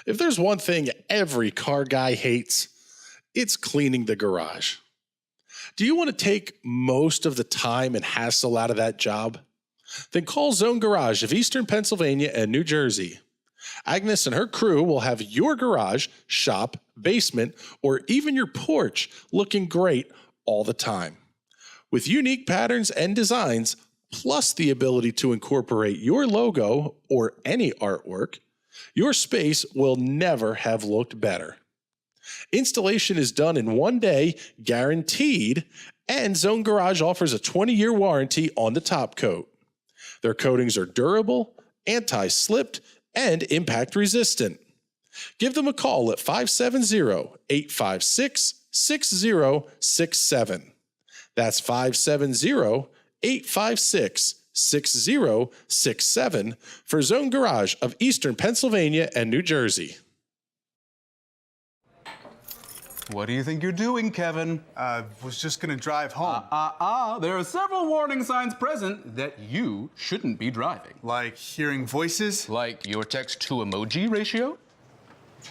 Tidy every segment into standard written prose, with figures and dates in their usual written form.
If there's one thing every car guy hates, it's cleaning the garage. Do you want to take most of the time and hassle out of that job? Then call Zone Garage of Eastern Pennsylvania and New Jersey. Agnes and her crew will have your garage, shop, basement, or even your porch looking great all the time. With unique patterns and designs, plus the ability to incorporate your logo or any artwork, your space will never have looked better. Installation is done in 1 day, guaranteed, and Zone Garage offers a 20-year warranty on the top coat. Their coatings are durable, anti-slipped, and impact resistant. Give them a call at 570-856-6067. That's 570-856-6067 for Zone Garage of Eastern Pennsylvania and New Jersey. What do you think you're doing, Kevin? Was just gonna drive home. There are several warning signs present that you shouldn't be driving. Like hearing voices? Like your text-to-emoji ratio?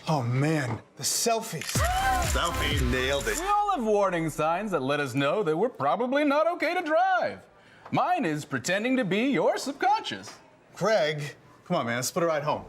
Oh man, the selfies. Selfie, nailed it. We all have warning signs that let us know that we're probably not okay to drive. Mine is pretending to be your subconscious. Craig, come on man, let's split a ride home.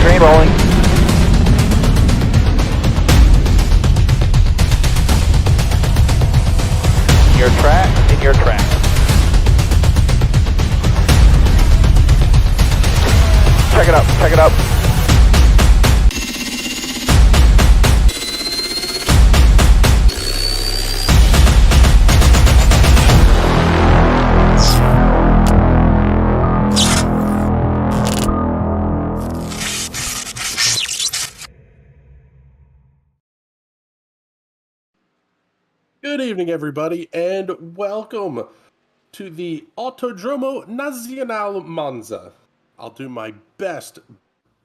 Green, rolling. In your track. Check it up. Good evening, everybody, and welcome to the Autodromo Nazionale Monza. I'll do my best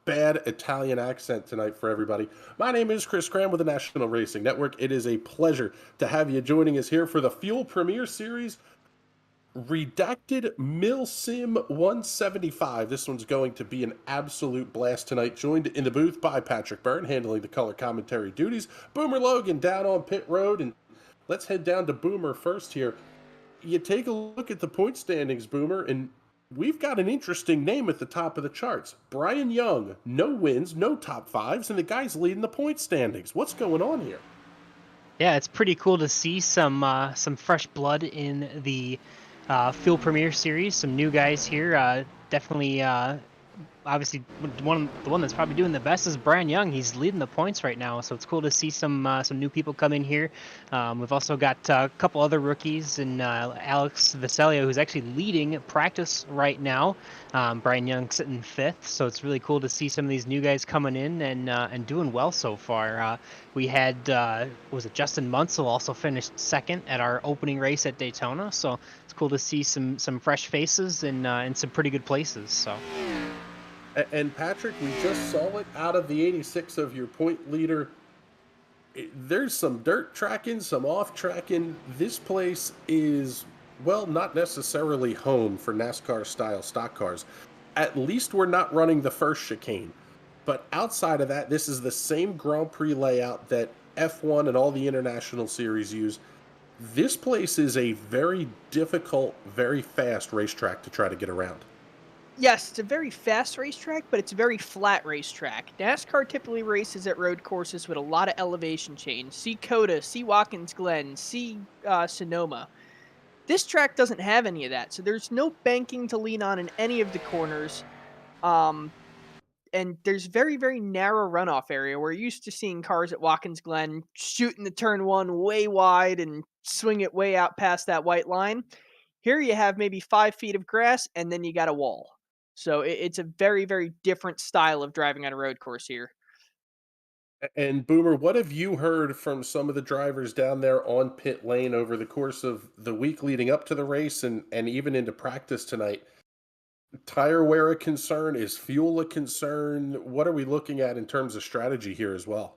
bad Italian accent tonight for everybody. My name is Chris Cram with the National Racing Network. It is a pleasure to have you joining us here for the Fuel Premier Series Redacted Milsim 175. This one's going to be an absolute blast tonight. Joined in the booth by Patrick Byrne, handling the color commentary duties. Boomer Logan down on pit road, and let's head down to Boomer first here. You take a look at the point standings, Boomer, and we've got an interesting name at the top of the charts. Brian Young, no wins, no top fives, and the guy's leading the point standings. What's going on here? Yeah, it's pretty cool to see some fresh blood in the Fuel Premier Series. Some new guys here. Definitely, obviously, the one that's probably doing the best is Brian Young. He's leading the points right now, so it's cool to see some new people come in here. We've also got a couple other rookies, and Alex Vaselio, who's actually leading practice right now. Brian Young sitting fifth, so it's really cool to see some of these new guys coming in and doing well so far. We had was it Justin Munsell also finished second at our opening race at Daytona, so it's cool to see some fresh faces in some pretty good places. So. And Patrick, we just saw it out of the 86 of your point leader. There's some dirt tracking, some off tracking. This place is, well, not necessarily home for NASCAR style stock cars. At least we're not running the first chicane. But outside of that, this is the same Grand Prix layout that F1 and all the international series use. This place is a very difficult, very fast racetrack to try to get around. Yes, it's a very fast racetrack, but it's a very flat racetrack. NASCAR typically races at road courses with a lot of elevation change. See Coda, see Watkins Glen, see Sonoma. This track doesn't have any of that, so there's no banking to lean on in any of the corners. and there's very, very narrow runoff area. We're used to seeing cars at Watkins Glen shooting the turn one way wide and swing it way out past that white line. Here you have maybe 5 feet of grass, and then you got a wall. So it's a very, very different style of driving on a road course here. And Boomer, what have you heard from some of the drivers down there on pit lane over the course of the week leading up to the race and even into practice tonight? Tire wear a concern? Is fuel a concern? What are we looking at in terms of strategy here as well?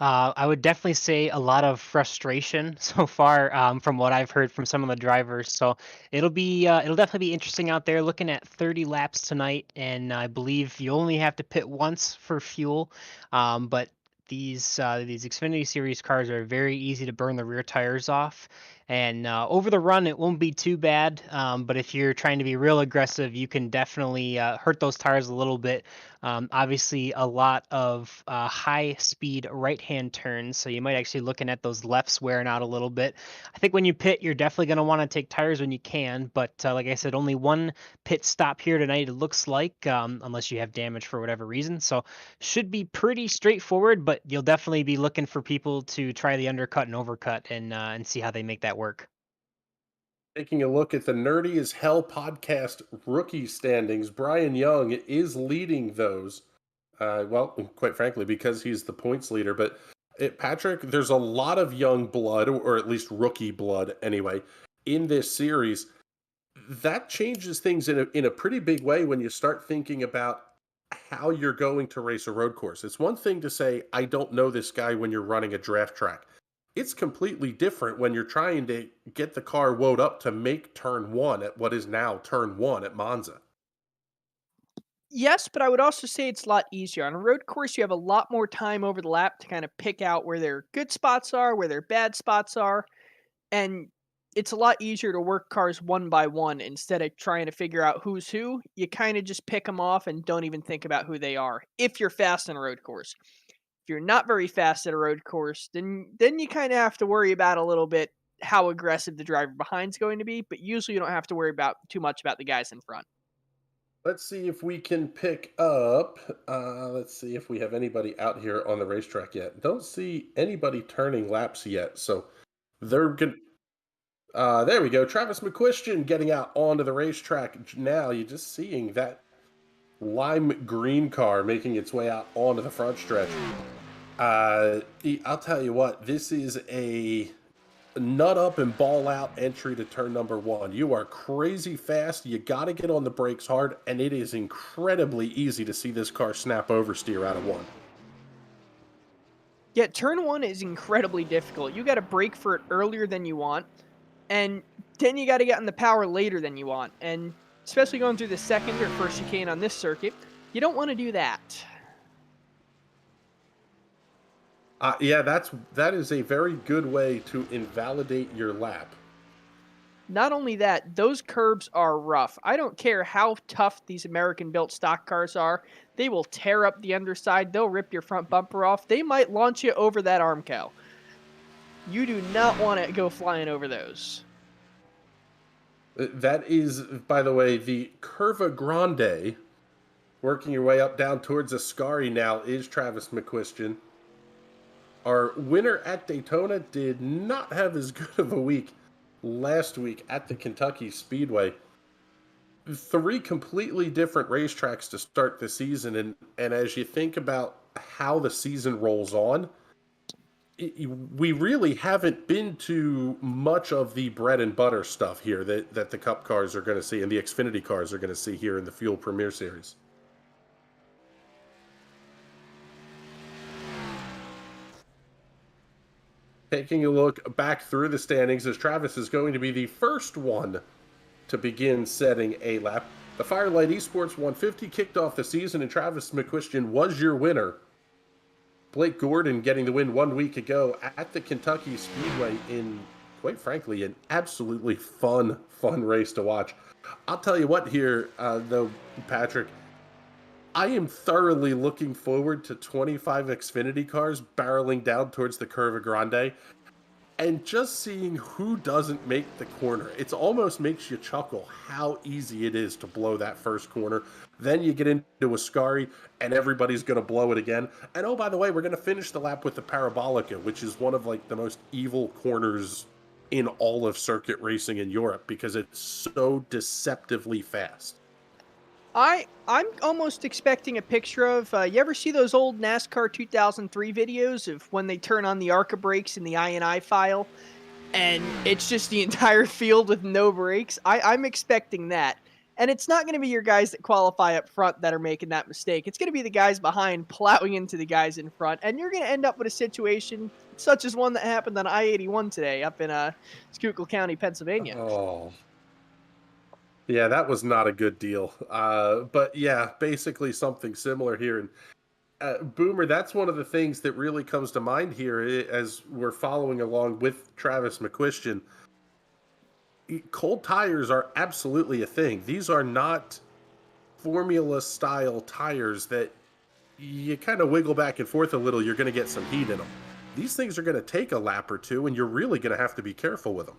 I would definitely say a lot of frustration so far from what I've heard from some of the drivers. So it'll definitely be interesting out there. Looking at 30 laps tonight, and I believe you only have to pit once for fuel. But these Xfinity Series cars are very easy to burn the rear tires off, and over the run it won't be too bad. But if you're trying to be real aggressive, you can definitely hurt those tires a little bit. Obviously, a lot of high speed right hand turns, so you might actually looking at those lefts wearing out a little bit. I think when you pit, you're definitely going to want to take tires when you can, but like I said, only one pit stop here tonight, it looks like, unless you have damage for whatever reason. So should be pretty straightforward, but you'll definitely be looking for people to try the undercut and overcut and see how they make that work. Taking a look at the Nerdy as Hell podcast rookie standings, Brian Young is leading those. Well, quite frankly, because he's the points leader. But Patrick, there's a lot of young blood, or at least rookie blood anyway, in this series. That changes things in a pretty big way when you start thinking about how you're going to race a road course. It's one thing to say, I don't know this guy when you're running a draft track. It's completely different when you're trying to get the car woed up to make turn one at what is now turn one at Monza. Yes, but I would also say it's a lot easier. On a road course, you have a lot more time over the lap to kind of pick out where their good spots are, where their bad spots are, and it's a lot easier to work cars one by one instead of trying to figure out who's who. You kind of just pick them off and don't even think about who they are if you're fast on a road course. If you're not very fast at a road course, then you kind of have to worry about a little bit how aggressive the driver behind's going to be, but usually you don't have to worry about too much about the guys in front. Let's see if we can pick up. Let's see if we have anybody out here on the racetrack yet. Don't see anybody turning laps yet. So they're going there we go. Travis McQuistion getting out onto the racetrack now. You're just seeing that lime green car making its way out onto the front stretch. I'll tell you what, this is a nut up and ball out entry to turn number one. You are crazy fast. You got to get on the brakes hard, and it is incredibly easy to see this car snap oversteer out of one. Yeah, turn one is incredibly difficult. You got to brake for it earlier than you want, and then you got to get on the power later than you want. And especially going through the second or first chicane on this circuit, you don't want to do that. Yeah, that is a very good way to invalidate your lap. Not only that, those curbs are rough. I don't care how tough these American-built stock cars are. They will tear up the underside. They'll rip your front bumper off. They might launch you over that arm cow. You do not want to go flying over those. That is, by the way, the Curva Grande. Working your way up down towards Ascari now is Travis McQuistion. Our winner at Daytona did not have as good of a week last week at the Kentucky Speedway. 3 completely different racetracks to start the season, and as you think about how the season rolls on, we really haven't been to much of the bread and butter stuff here that the Cup cars are going to see and the Xfinity cars are going to see here in the Fuel Premier Series. Taking a look back through the standings, as Travis is going to be the first one to begin setting a lap. The Firelight Esports 150 kicked off the season, and Travis McQuistion was your winner. Blake Gordon getting the win 1 week ago at the Kentucky Speedway in, quite frankly, an absolutely fun race to watch. I'll tell you what here, though, Patrick, I am thoroughly looking forward to 25 Xfinity cars barreling down towards the Curva Grande. And just seeing who doesn't make the corner, it almost makes you chuckle how easy it is to blow that first corner. Then you get into Ascari, and everybody's going to blow it again. And oh, by the way, we're going to finish the lap with the Parabolica, which is one of like the most evil corners in all of circuit racing in Europe because it's so deceptively fast. I'm almost expecting a picture of. You ever see those old NASCAR 2003 videos of when they turn on the ARCA brakes in the INI file, and it's just the entire field with no brakes? I'm expecting that, and it's not going to be your guys that qualify up front that are making that mistake. It's going to be the guys behind plowing into the guys in front, and you're going to end up with a situation such as one that happened on I-81 today up in Schuylkill County, Pennsylvania. Oh, yeah, that was not a good deal. But yeah, basically something similar here. And Boomer, that's one of the things that really comes to mind here as we're following along with Travis McQuistion. Cold tires are absolutely a thing. These are not formula style tires that you kind of wiggle back and forth a little, you're going to get some heat in them. These things are going to take a lap or two, and you're really going to have to be careful with them.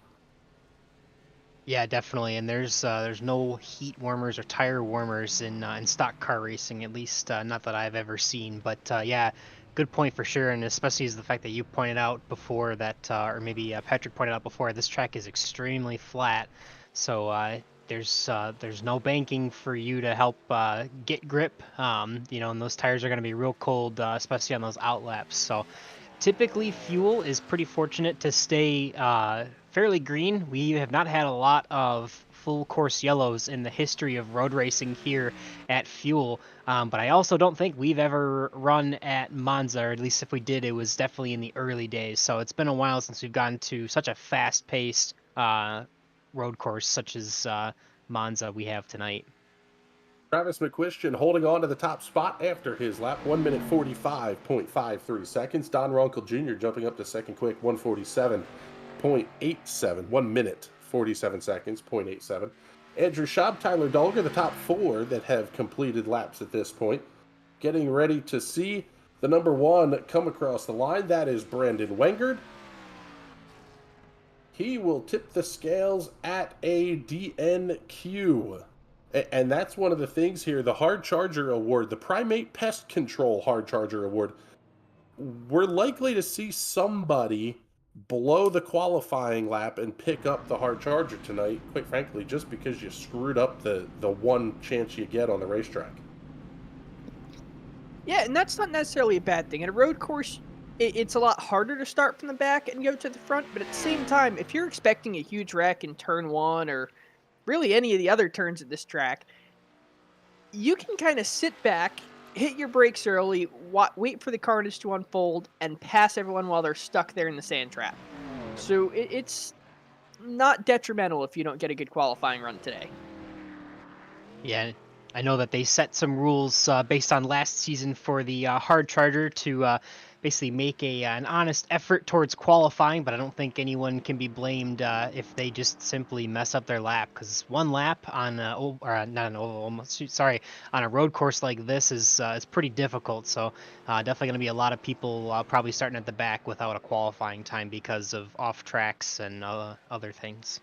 Yeah, definitely. And there's no heat warmers or tire warmers in stock car racing, at least not that I've ever seen. But yeah, good point for sure. And especially is the fact that you pointed out before that, or maybe Patrick pointed out before, this track is extremely flat. So there's no banking for you to help get grip. You know, and those tires are going to be real cold, especially on those out laps. So typically, fuel is pretty fortunate to stay fairly green. We have not had a lot of full course yellows in the history of road racing here at Fuel, but I also don't think we've ever run at Monza, or at least if we did, it was definitely in the early days. So it's been a while since we've gone to such a fast-paced road course such as Monza we have tonight. Travis McQuistion holding on to the top spot after his lap, 1 minute 45.53 seconds. Don Ronkel Jr. jumping up to second quick, 147.87, 1 minute 47 seconds, 0.87. Andrew Schaub, Tyler Dolger, the top four that have completed laps at this point. Getting ready to see the number one come across the line. That is Brandon Wengard. He will tip the scales at a DNQ. And that's one of the things here, the Hard Charger Award, the Primate Pest Control Hard Charger Award. We're likely to see somebody blow the qualifying lap and pick up the Hard Charger tonight, quite frankly, just because you screwed up the one chance you get on the racetrack. Yeah, and that's not necessarily a bad thing. In a road course, it's a lot harder to start from the back and go to the front, but at the same time, if you're expecting a huge wreck in turn one or really any of the other turns at this track, you can kind of sit back, hit your brakes early, wait for the carnage to unfold, and pass everyone while they're stuck there in the sand trap. So it's not detrimental if you don't get a good qualifying run today. Yeah, I know that they set some rules based on last season for the hard charger to basically make an honest effort towards qualifying, but I don't think anyone can be blamed if they just simply mess up their lap, because one lap on on a road course like this is pretty difficult. So definitely going to be a lot of people probably starting at the back without a qualifying time because of off tracks and other things.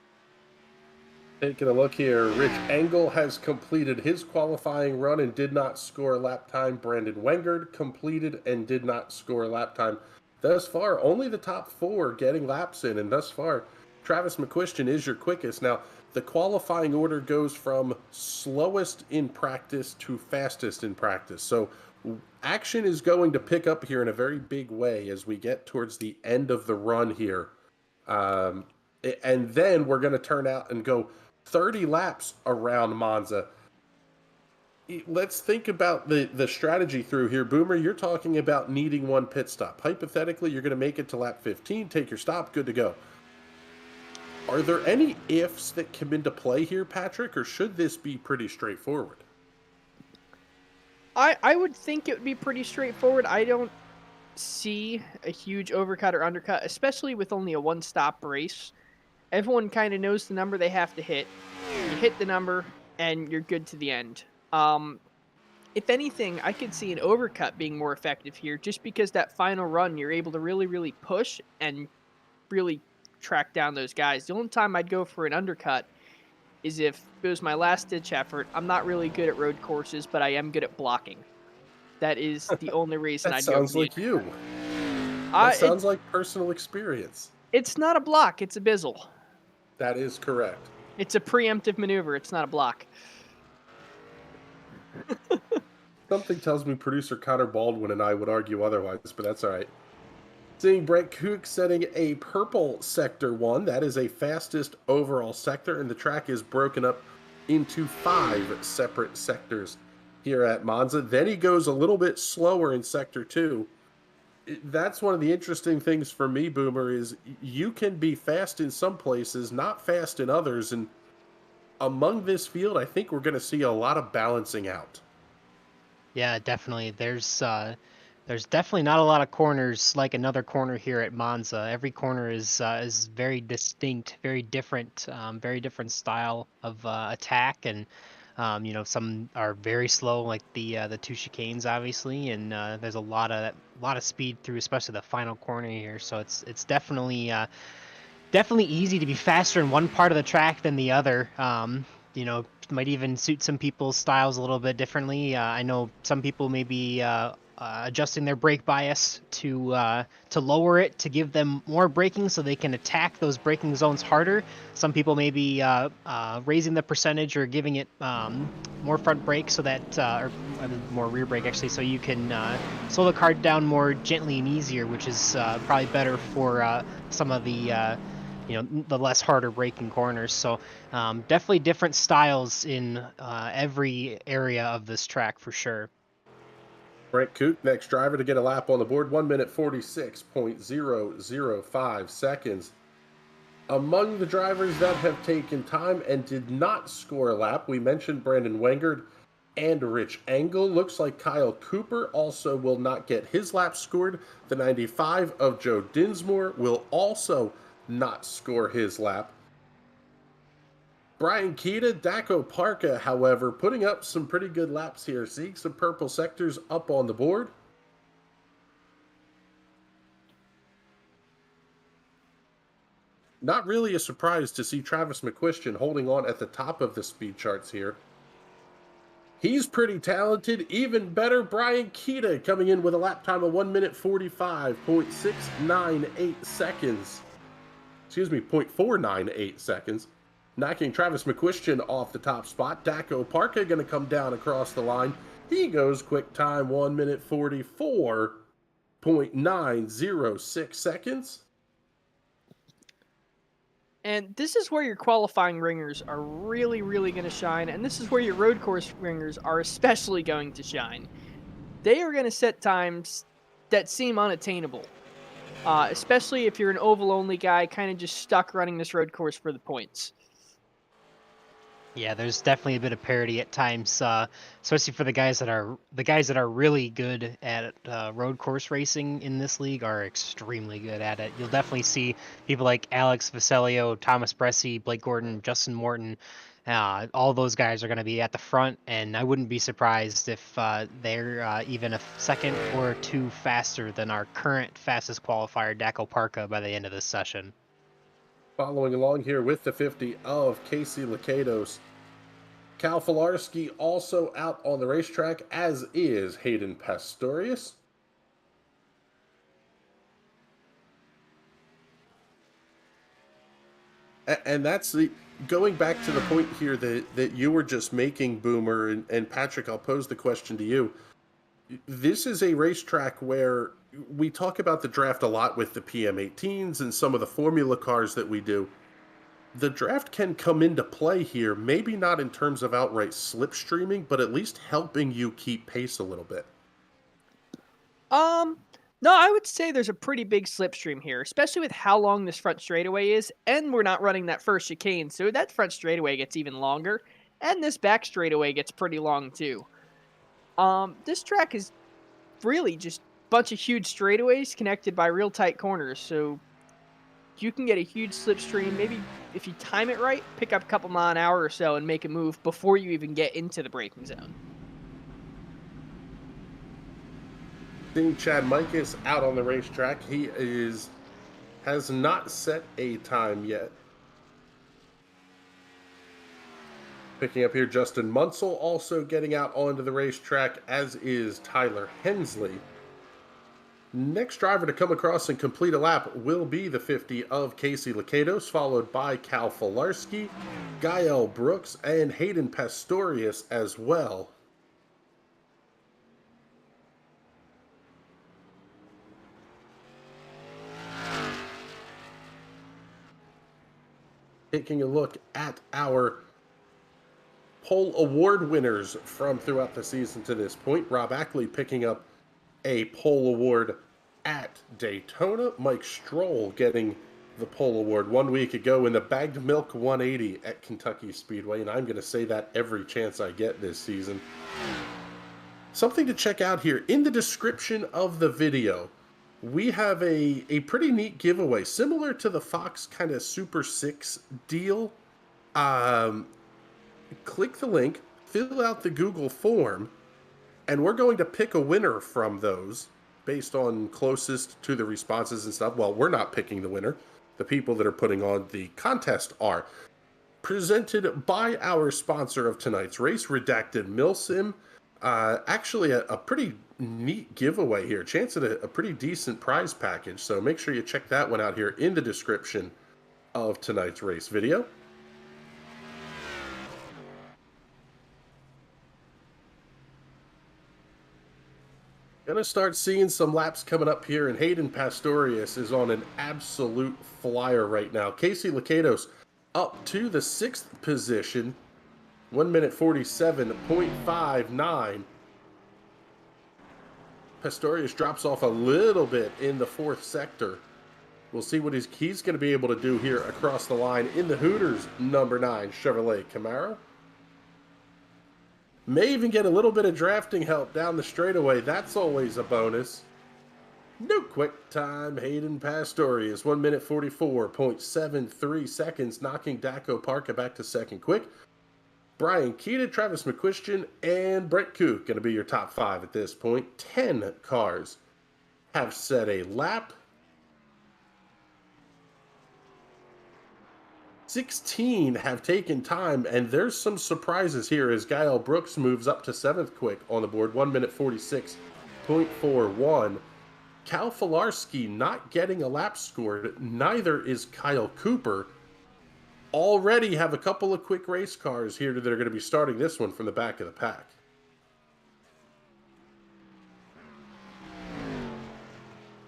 Taking a look here, Rich Engel has completed his qualifying run and did not score a lap time. Brandon Wengard completed and did not score a lap time. Thus far, only the top four getting laps in, and thus far, Travis McQuistion is your quickest. Now, the qualifying order goes from slowest in practice to fastest in practice. So action is going to pick up here in a very big way as we get towards the end of the run here. And then we're going to turn out and go 30 laps around Monza. Let's think about the strategy through here. Boomer, you're talking about needing one pit stop. Hypothetically, you're going to make it to lap 15, take your stop, good to go. Are there any ifs that come into play here, Patrick, or should this be pretty straightforward? I would think it would be pretty straightforward. I don't see a huge overcut or undercut, especially with only a one-stop race. Everyone kind of knows the number they have to hit. You hit the number, and you're good to the end. If anything, I could see an overcut being more effective here, just because that final run, you're able to really, really push and really track down those guys. The only time I'd go for an undercut is if it was my last ditch effort. I'm not really good at road courses, but I am good at blocking. That is the only reason That I'd go for sounds the like you. Uh, That it, sounds like personal experience. it's not a block, it's a bizzle. That is correct. It's a preemptive maneuver, it's not a block. Something tells me producer Connor Baldwin and I would argue otherwise, but that's all right. Seeing Brett Kook setting a purple sector 1. That is a fastest overall sector, and the track is broken up into 5 separate sectors here at Monza. Then he goes a little bit slower in sector 2. That's one of the interesting things for me, Boomer, is you can be fast in some places, not fast in others, and among this field, I think we're going to see a lot of balancing out. Yeah, definitely. There's definitely not a lot of corners like another corner here at Monza. Every corner is very distinct, very different style of attack, and some are very slow, like the two chicanes, obviously, and there's a lot of speed through, especially the final corner here. So it's definitely easy to be faster in one part of the track than the other. Might even suit some people's styles a little bit differently. I know some people may be adjusting their brake bias to lower it to give them more braking so they can attack those braking zones harder. Some people may be raising the percentage or giving it more front brake so that, or more rear brake actually, so you can slow the car down more gently and easier, which is probably better for some of the the less harder braking corners. So definitely different styles in every area of this track for sure. Brent Kook, next driver to get a lap on the board, 1 minute 46.005 seconds. Among the drivers that have taken time and did not score a lap, we mentioned Brandon Wengard and Rich Engel. Looks like Kyle Cooper also will not get his lap scored. The 95 of Joe Dinsmore will also not score his lap. Brian Keita, Daco Parka, however, putting up some pretty good laps here, seeing some purple sectors up on the board. Not really a surprise to see Travis McQuistion holding on at the top of the speed charts here. He's pretty talented. Even better, Brian Keita coming in with a lap time of 1 minute 45.698 seconds. Excuse me, 0.498 seconds. Knocking Travis McQuistion off the top spot. Daco Parka going to come down across the line. He goes quick time 1 minute 44.906 seconds. And this is where your qualifying ringers are really, really going to shine. And this is where your road course ringers are especially going to shine. They are going to set times that seem unattainable. Especially if you're an oval-only guy, kind of just stuck running this road course for the points. Yeah, there's definitely a bit of parity at times, especially for the guys that are really good at road course racing in this league are extremely good at it. You'll definitely see people like Alex Vasilio, Thomas Bressi, Blake Gordon, Justin Morton. All those guys are going to be at the front, and I wouldn't be surprised if they're even a second or two faster than our current fastest qualifier, Daco Parka, by the end of this session. Following along here with the 50 of Casey Lakatos. Cal Filarski also out on the racetrack, as is Hayden Pastorius. And that's the going back to the point here that you were just making, Boomer, and Patrick, I'll pose the question to you. This is a racetrack where we talk about the draft a lot with the PM18s and some of the formula cars that we do. The draft can come into play here, maybe not in terms of outright slipstreaming, but at least helping you keep pace a little bit. No, I would say there's a pretty big slipstream here, especially with how long this front straightaway is, and we're not running that first chicane, so that front straightaway gets even longer, and this back straightaway gets pretty long too. This track is really just a bunch of huge straightaways connected by real tight corners, so you can get a huge slipstream. Maybe if you time it right, pick up a couple mile an hour or so and make a move before you even get into the braking zone. Seeing Chad Mikas out on the racetrack, he is has not set a time yet. Picking up here, Justin Munsell also getting out onto the racetrack, as is Tyler Hensley. Next driver to come across and complete a lap will be the 50 of Casey Lakatos, followed by Cal Filarski, Gael Brooks, and Hayden Pastorius as well. Taking a look at our pole award winners from throughout the season to this point. Rob Ackley picking up a pole award at Daytona. Mike Stroll getting the pole award 1 week ago in the Bagged Milk 180 at Kentucky Speedway, and I'm going to say that every chance I get this season. Something to check out here in the description of the video. We have a pretty neat giveaway, similar to the Fox kind of Super 6 deal. Click the link, fill out the Google form, and we're going to pick a winner from those based on closest to the responses and stuff. Well, we're not picking the winner. The people that are putting on the contest are. Presented by our sponsor of tonight's race, Redacted Milsim. Actually, a pretty neat giveaway here. Chance at a pretty decent prize package. So make sure you check that one out here in the description of tonight's race video. Gonna start seeing some laps coming up here, and Hayden Pastorius is on an absolute flyer right now. Casey Lakatos up to the 6th position, 1 minute 47.59. Pastorius drops off a little bit in the 4th sector. We'll see what he's going to be able to do here across the line in the Hooters number 9 Chevrolet Camaro. May even get a little bit of drafting help down the straightaway. That's always a bonus. No quick time. Hayden Pastorius, 1 minute 44.73 seconds, knocking Daco Parka back to 2nd quick. Brian Keita, Travis McQuistion, and Brett Kook going to be your top 5 at this point. 10 cars have set a lap. 16 have taken time, and there's some surprises here as Gael Brooks moves up to 7th quick on the board, 1 minute 46.41. Cal Filarski not getting a lap scored, neither is Kyle Cooper. Already have a couple of quick race cars here that are going to be starting this one from the back of the pack.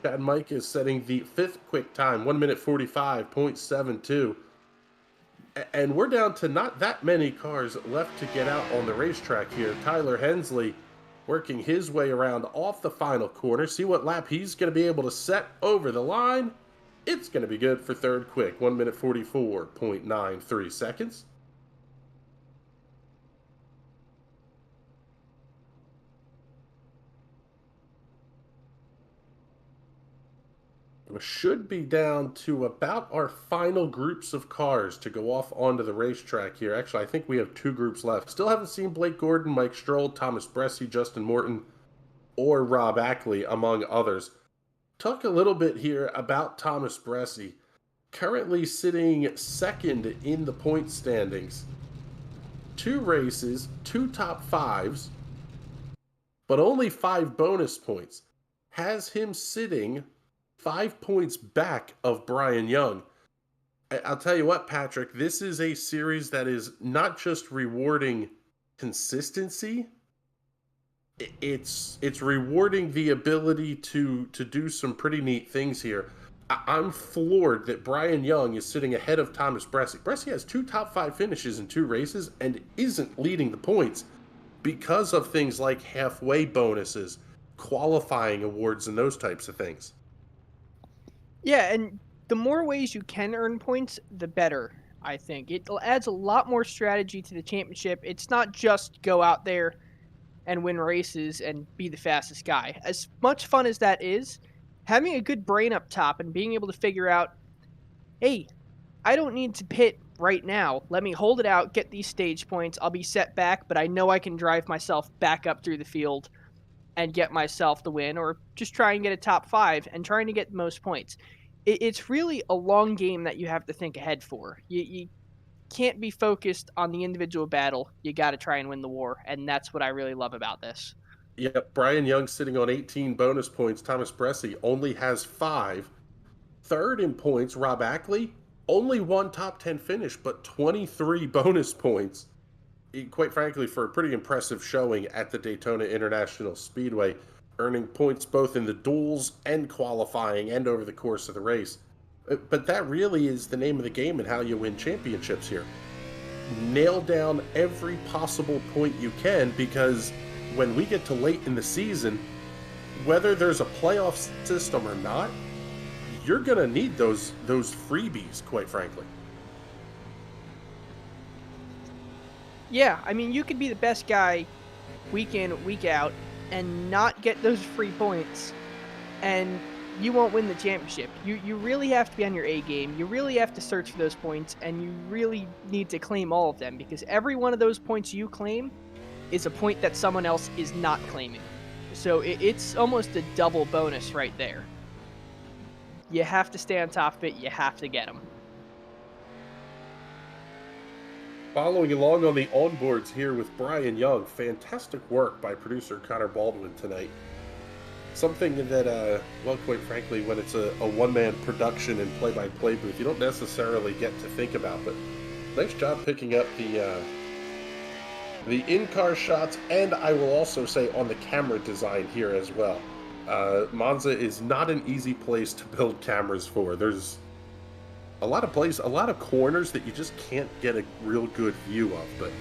Chad Mike is setting the 5th quick time, 1 minute 45.72. And we're down to not that many cars left to get out on the racetrack here. Tyler Hensley working his way around off the final corner. See what lap he's going to be able to set over the line. It's going to be good for 3rd quick, 1 minute 44.93 seconds. We should be down to about our final groups of cars to go off onto the racetrack here. Actually, I think we have 2 groups left. Still haven't seen Blake Gordon, Mike Stroll, Thomas Bressie, Justin Morton, or Rob Ackley, among others. Talk a little bit here about Thomas Bressie, currently sitting 2nd in the point standings. 2 races, 2 top 5s, but only 5 bonus points. Has him sitting 5 points back of Brian Young. I'll tell you what, Patrick, this is a series that is not just rewarding consistency, it's rewarding the ability to do some pretty neat things here. I'm floored that Brian Young is sitting ahead of Thomas Bressie. Bressie has 2 top 5 finishes in 2 races and isn't leading the points because of things like halfway bonuses, qualifying awards, and those types of things. Yeah, and the more ways you can earn points, the better, I think. It adds a lot more strategy to the championship. It's not just go out there and win races and be the fastest guy. As much fun as that is, having a good brain up top and being able to figure out, hey, I don't need to pit right now. Let me hold it out, get these stage points. I'll be set back, but I know I can drive myself back up through the field and get myself the win, or just try and get a top 5 and trying to get the most points. it's really a long game that you have to think ahead for. You can't be focused on the individual battle. You got to try and win the war, and that's what I really love about this. Yep, Brian Young sitting on 18 bonus points. Thomas Bressi only has 5. Third in points, Rob Ackley, only one top 10 finish, but 23 bonus points. Quite frankly, for a pretty impressive showing at the Daytona International Speedway, earning points both in the duels and qualifying and over the course of the race. But that really is the name of the game and how you win championships here. Nail down every possible point you can, because when we get to late in the season, whether there's a playoff system or not, you're going to need those freebies, quite frankly. Yeah, I mean, you could be the best guy week in, week out, and not get those free points, and you won't win the championship. You really have to be on your A game. You really have to search for those points, and you really need to claim all of them, because every one of those points you claim is a point that someone else is not claiming. So it's almost a double bonus right there. You have to stay on top of it. You have to get them. Following along on the onboards here with Brian Young, fantastic work by producer Connor Baldwin tonight. Something that, well, quite frankly, when it's a one-man production and play-by-play booth, you don't necessarily get to think about, but nice job picking up the in-car shots, and I will also say on the camera design here as well. Monza is not an easy place to build cameras for. There's a lot of corners that you just can't get a real good view of. But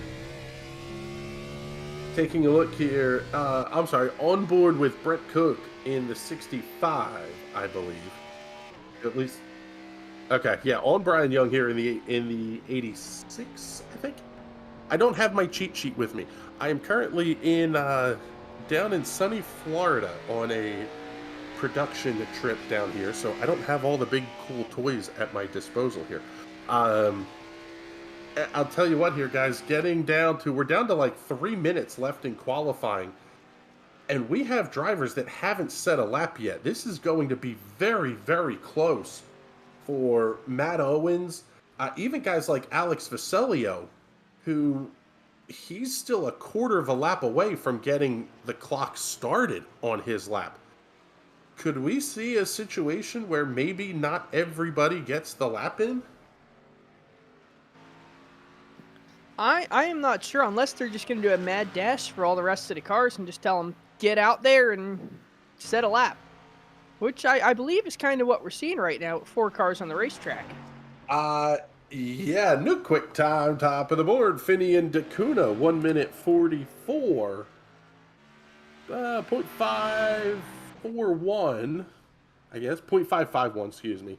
taking a look here, I'm sorry, on board with Brett Cook in the 65, I believe. At least, okay, yeah, on Brian Young here in the 86, I think. I don't have my cheat sheet with me. I am currently in down in sunny Florida on a production trip down here, so I don't have all the big cool toys at my disposal here. I'll tell you what here, guys, we're down to like 3 minutes left in qualifying, and we have drivers that haven't set a lap yet. This is going to be very, very close for Matt Owens, even guys like Alex Vasilio, who he's still a quarter of a lap away from getting the clock started on his lap. Could we see a situation where maybe not everybody gets the lap in? I am not sure, unless they're just going to do a mad dash for all the rest of the cars and just tell them, get out there and set a lap. Which I believe is kind of what we're seeing right now with 4 cars on the racetrack. Yeah, new quick time, top of the board. Finney and DeCuna, 1 minute 44. 0.541, I guess. 0.551, excuse me.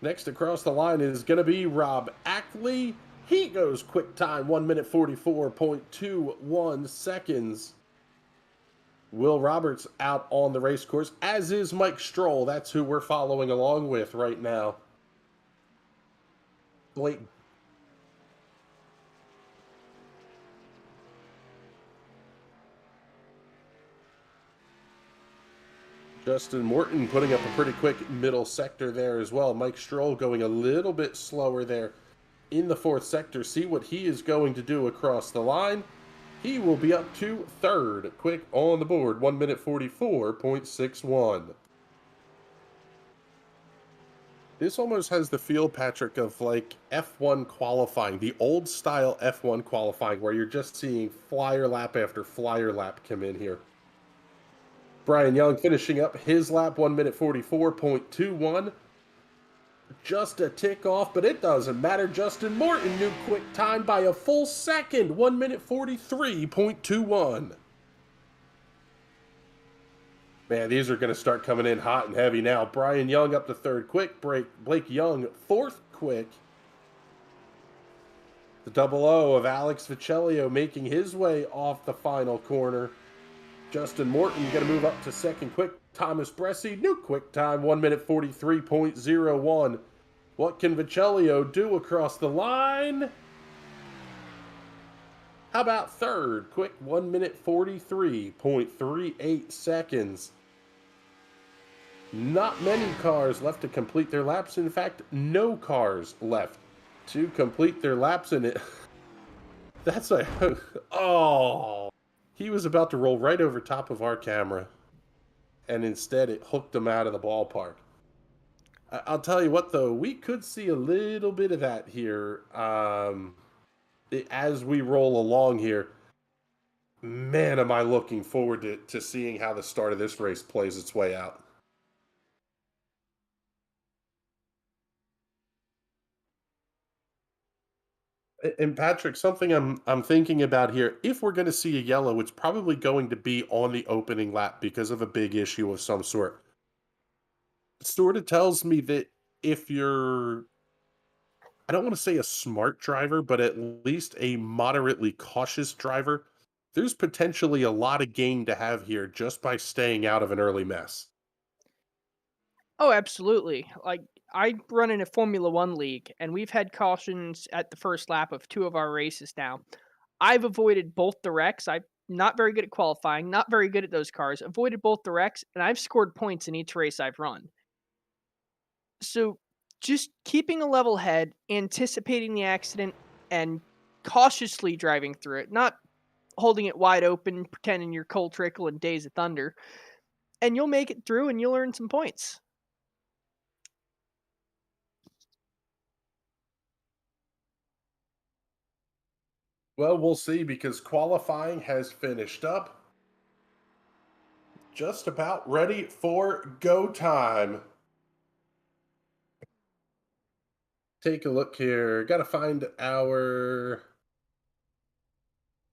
Next across the line is going to be Rob Ackley. He goes quick time, 1 minute 44.21 seconds. Will Roberts out on the race course, as is Mike Stroll. That's who we're following along with right now. Blake. Justin Morton putting up a pretty quick middle sector there as well. Mike Stroll going a little bit slower there in the 4th sector. See what he is going to do across the line. He will be up to 3rd, quick on the board, 1 minute 44.61. This almost has the feel, Patrick, of like F1 qualifying, the old style F1 qualifying, where you're just seeing flyer lap after flyer lap come in here. Brian Young finishing up his lap, 1 minute 44.21. Just a tick off, but it doesn't matter. Justin Morton, new quick time by a full second, 1 minute 43.21. Man, these are going to start coming in hot and heavy now. Brian Young up to 3rd quick. Blake Young 4th quick. The 00 of Alex Vicelio making his way off the final corner. Justin Morton going to move up to 2nd quick. Thomas Bressi, new quick time, 1 minute 43.01. What can Vicelio do across the line? How about 3rd quick, 1 minute 43.38 seconds. Not many cars left to complete their laps. In fact, no cars left to complete their laps. And it, that's a, oh, he was about to roll right over top of our camera. And instead it hooked him out of the ballpark. I'll tell you what, though, we could see a little bit of that here as we roll along here. Man, am I looking forward to seeing how the start of this race plays its way out. And Patrick, something I'm thinking about here, if we're going to see a yellow, it's probably going to be on the opening lap because of a big issue of some sort. It sort of tells me that if you're, I don't want to say a smart driver, but at least a moderately cautious driver, there's potentially a lot of gain to have here just by staying out of an early mess. Oh, absolutely. Like, I run in a Formula One league, and we've had cautions at the first lap of two of our races now. I've avoided both the wrecks. I'm not very good at qualifying, not very good at those cars. Avoided both the wrecks, and I've scored points in each race I've run. So, just keeping a level head, anticipating the accident, and cautiously driving through it, not holding it wide open, pretending you're Cole Trickle and Days of Thunder, and you'll make it through and you'll earn some points. Well, we'll see because qualifying has finished up. Just about ready for go time. Take a look here. Got to find our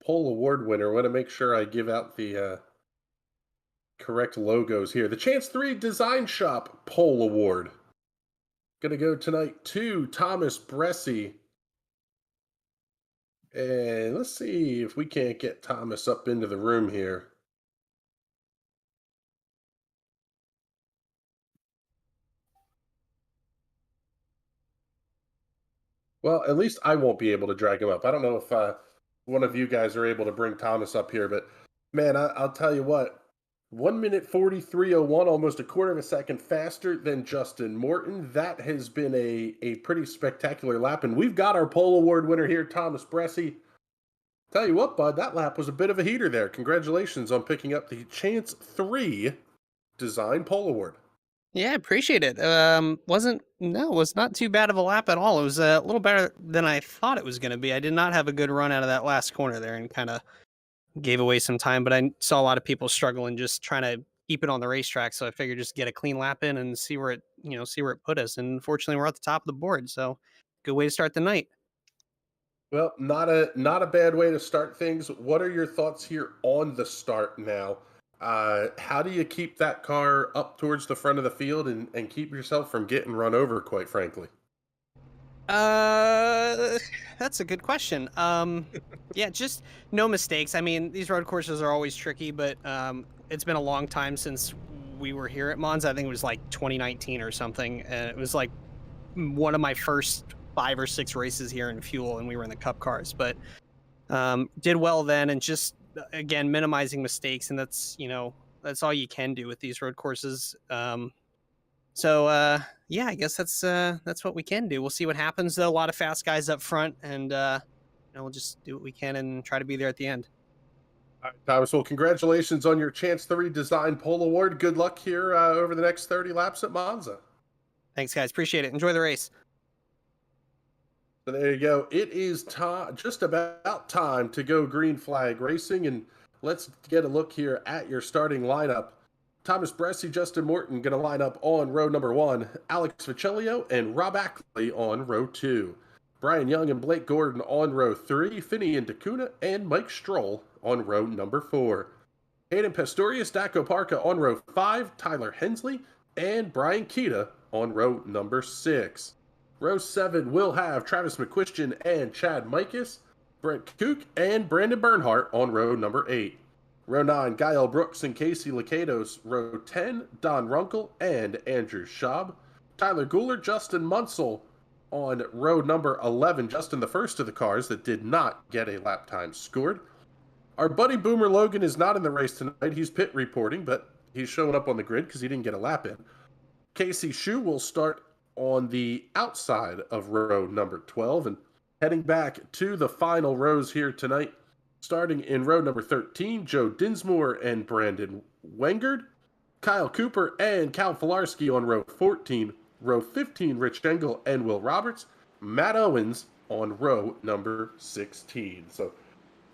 poll award winner. Want to make sure I give out the correct logos here. The Chance 3 Design Shop poll award. Gonna go tonight to Thomas Bressy. And let's see if we can't get Thomas up into the room here. Well, at least I won't be able to drag him up. I don't know if one of you guys are able to bring Thomas up here, but man, I'll tell you what. 1 minute 43:01, almost a quarter of a second faster than Justin Morton. That has been a pretty spectacular lap, and we've got our pole award winner here, Thomas Bressy. Tell you what, bud, that lap was a bit of a heater there. Congratulations on picking up the Chance 3 Design Pole Award. Yeah, appreciate it. Was not too bad of a lap at all. It was a little better than I thought it was going to be. I did not have a good run out of that last corner there and kind of gave away some time, but I saw a lot of people struggling just trying to keep it on the racetrack. So I figured just get a clean lap in and see where it put us. And fortunately, we're at the top of the board. So good way to start the night. Well, not a bad way to start things. What are your thoughts here on the start now? How do you keep that car up towards the front of the field and keep yourself from getting run over, quite frankly? That's a good question. Yeah, just no mistakes. I mean, these road courses are always tricky, but it's been a long time since we were here at Monza. I think it was like 2019 or something, and it was like one of my first 5 or 6 races here in Fuel, and we were in the Cup cars. But did well then, and just again minimizing mistakes, and that's all you can do with these road courses. So yeah, I guess that's what we can do. We'll see what happens though. A lot of fast guys up front, and we'll just do what we can and try to be there at the end. All right, Thomas, well, congratulations on your Chance 3 Design Pole Award. Good luck here over the next 30 laps at Monza. Thanks, guys. Appreciate it. Enjoy the race. So there you go. It is just about time to go green flag racing, and let's get a look here at your starting lineup. Thomas Bressy, Justin Morton going to line up on row number 1. Alex Vicellio and Rob Ackley on row 2. Brian Young and Blake Gordon on row 3. Finian DeCuna and Mike Stroll on row number 4. Hayden Pastorius, Daco Parka on row 5. Tyler Hensley and Brian Keita on row number 6. Row 7 will have Travis McQuistion and Chad Mikas, Brent Kook and Brandon Bernhardt on row number 8. Row 9, Gael Brooks and Casey Lacados. Row 10, Don Runkle and Andrew Schaub. Tyler Guler, Justin Munsell on row number 11. Justin, the first of the cars that did not get a lap time scored. Our buddy Boomer Logan is not in the race tonight. He's pit reporting, but he's showing up on the grid because he didn't get a lap in. Casey Shu will start on the outside of row number 12 and heading back to the final rows here tonight. Starting in row number 13, Joe Dinsmore and Brandon Wengard. Kyle Cooper and Cal Filarski on row 14. Row 15, Rich Engel and Will Roberts. Matt Owens on row number 16. So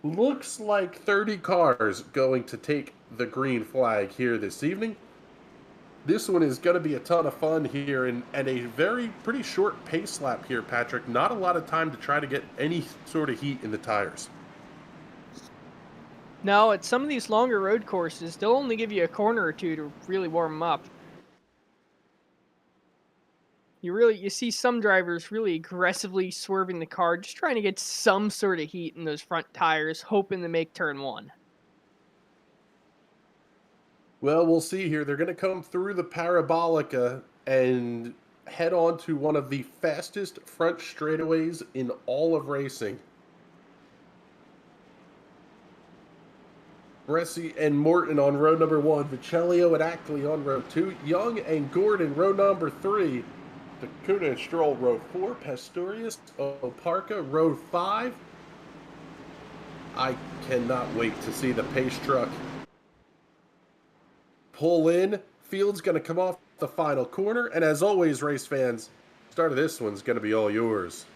looks like 30 cars going to take the green flag here this evening. This one is going to be a ton of fun here and a pretty short pace lap here, Patrick. Not a lot of time to try to get any sort of heat in the tires. No, at some of these longer road courses, they'll only give you a corner or two to really warm them up. You see some drivers really aggressively swerving the car, just trying to get some sort of heat in those front tires, hoping to make turn one. Well, we'll see here. They're going to come through the Parabolica and head on to one of the fastest front straightaways in all of racing. Bressi and Morton on row number 1. Vicelio and Ackley on row 2. Young and Gordon row number 3. Dakota and Stroll row 4. Pastorius, Oparka row 5. I cannot wait to see the pace truck pull in. Field's going to come off the final corner. And as always, race fans, start of this one's going to be all yours.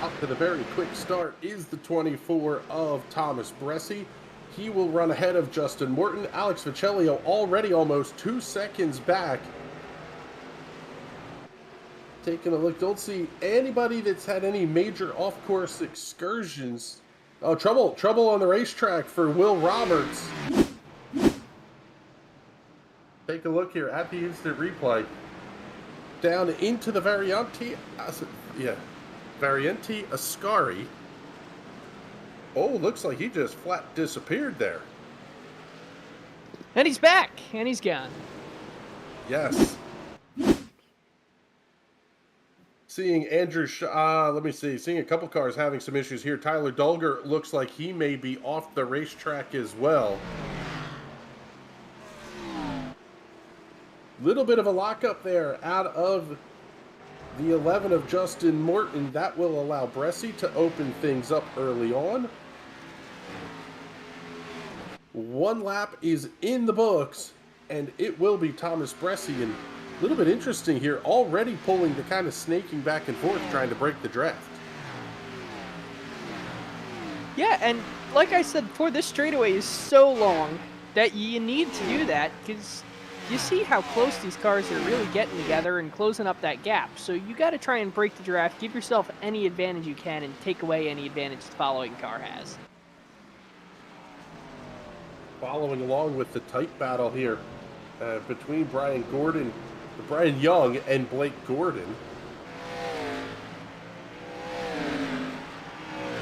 Out to the very quick start is the 24 of Thomas Bressi. He will run ahead of Justin Morton. Alex Vicelio already almost 2 seconds back. Taking a look, don't see anybody that's had any major off-course excursions. Oh, trouble on the racetrack for Will Roberts. Take a look here at the instant replay. Down into the Variante Ascari. Oh, looks like he just flat disappeared there. And he's back, and he's gone. Yes. Seeing seeing a couple cars having some issues here. Tyler Dulger looks like he may be off the racetrack as well. Little bit of a lockup there out of the 11 of Justin Morton. That will allow Bressi to open things up early on. One lap is in the books, and it will be Thomas Bressi. And a little bit interesting here, already pulling the kind of snaking back and forth, trying to break the draft. Yeah, and like I said before, this straightaway is so long that you need to do that because you see how close these cars are really getting together and closing up that gap. So you got to try and break the draft, give yourself any advantage you can, and take away any advantage the following car has. Following along with the tight battle here between Brian Young and Blake Gordon.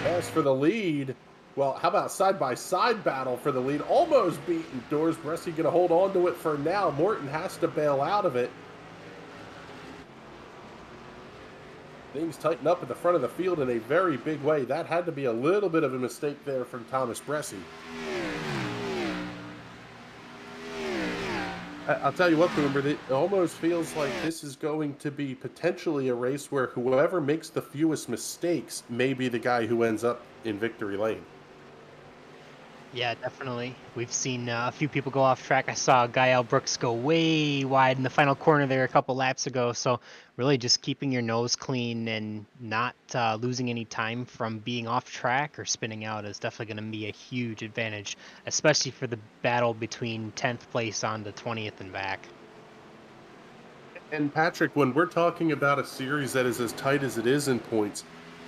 As for the lead, well, how about side-by-side battle for the lead? Almost beaten Doors. Bressi going to hold on to it for now. Morton has to bail out of it. Things tighten up at the front of the field in a very big way. That had to be a little bit of a mistake there from Thomas Bressi. I'll tell you what, Boomer, it almost feels like this is going to be potentially a race where whoever makes the fewest mistakes may be the guy who ends up in victory lane. Yeah, definitely. We've seen a few people go off track. I saw Gael Brooks go way wide in the final corner there a couple laps ago. So really just keeping your nose clean and not losing any time from being off track or spinning out is definitely going to be a huge advantage, especially for the battle between 10th place on to 20th and back. And Patrick, when we're talking about a series that is as tight as it is in points,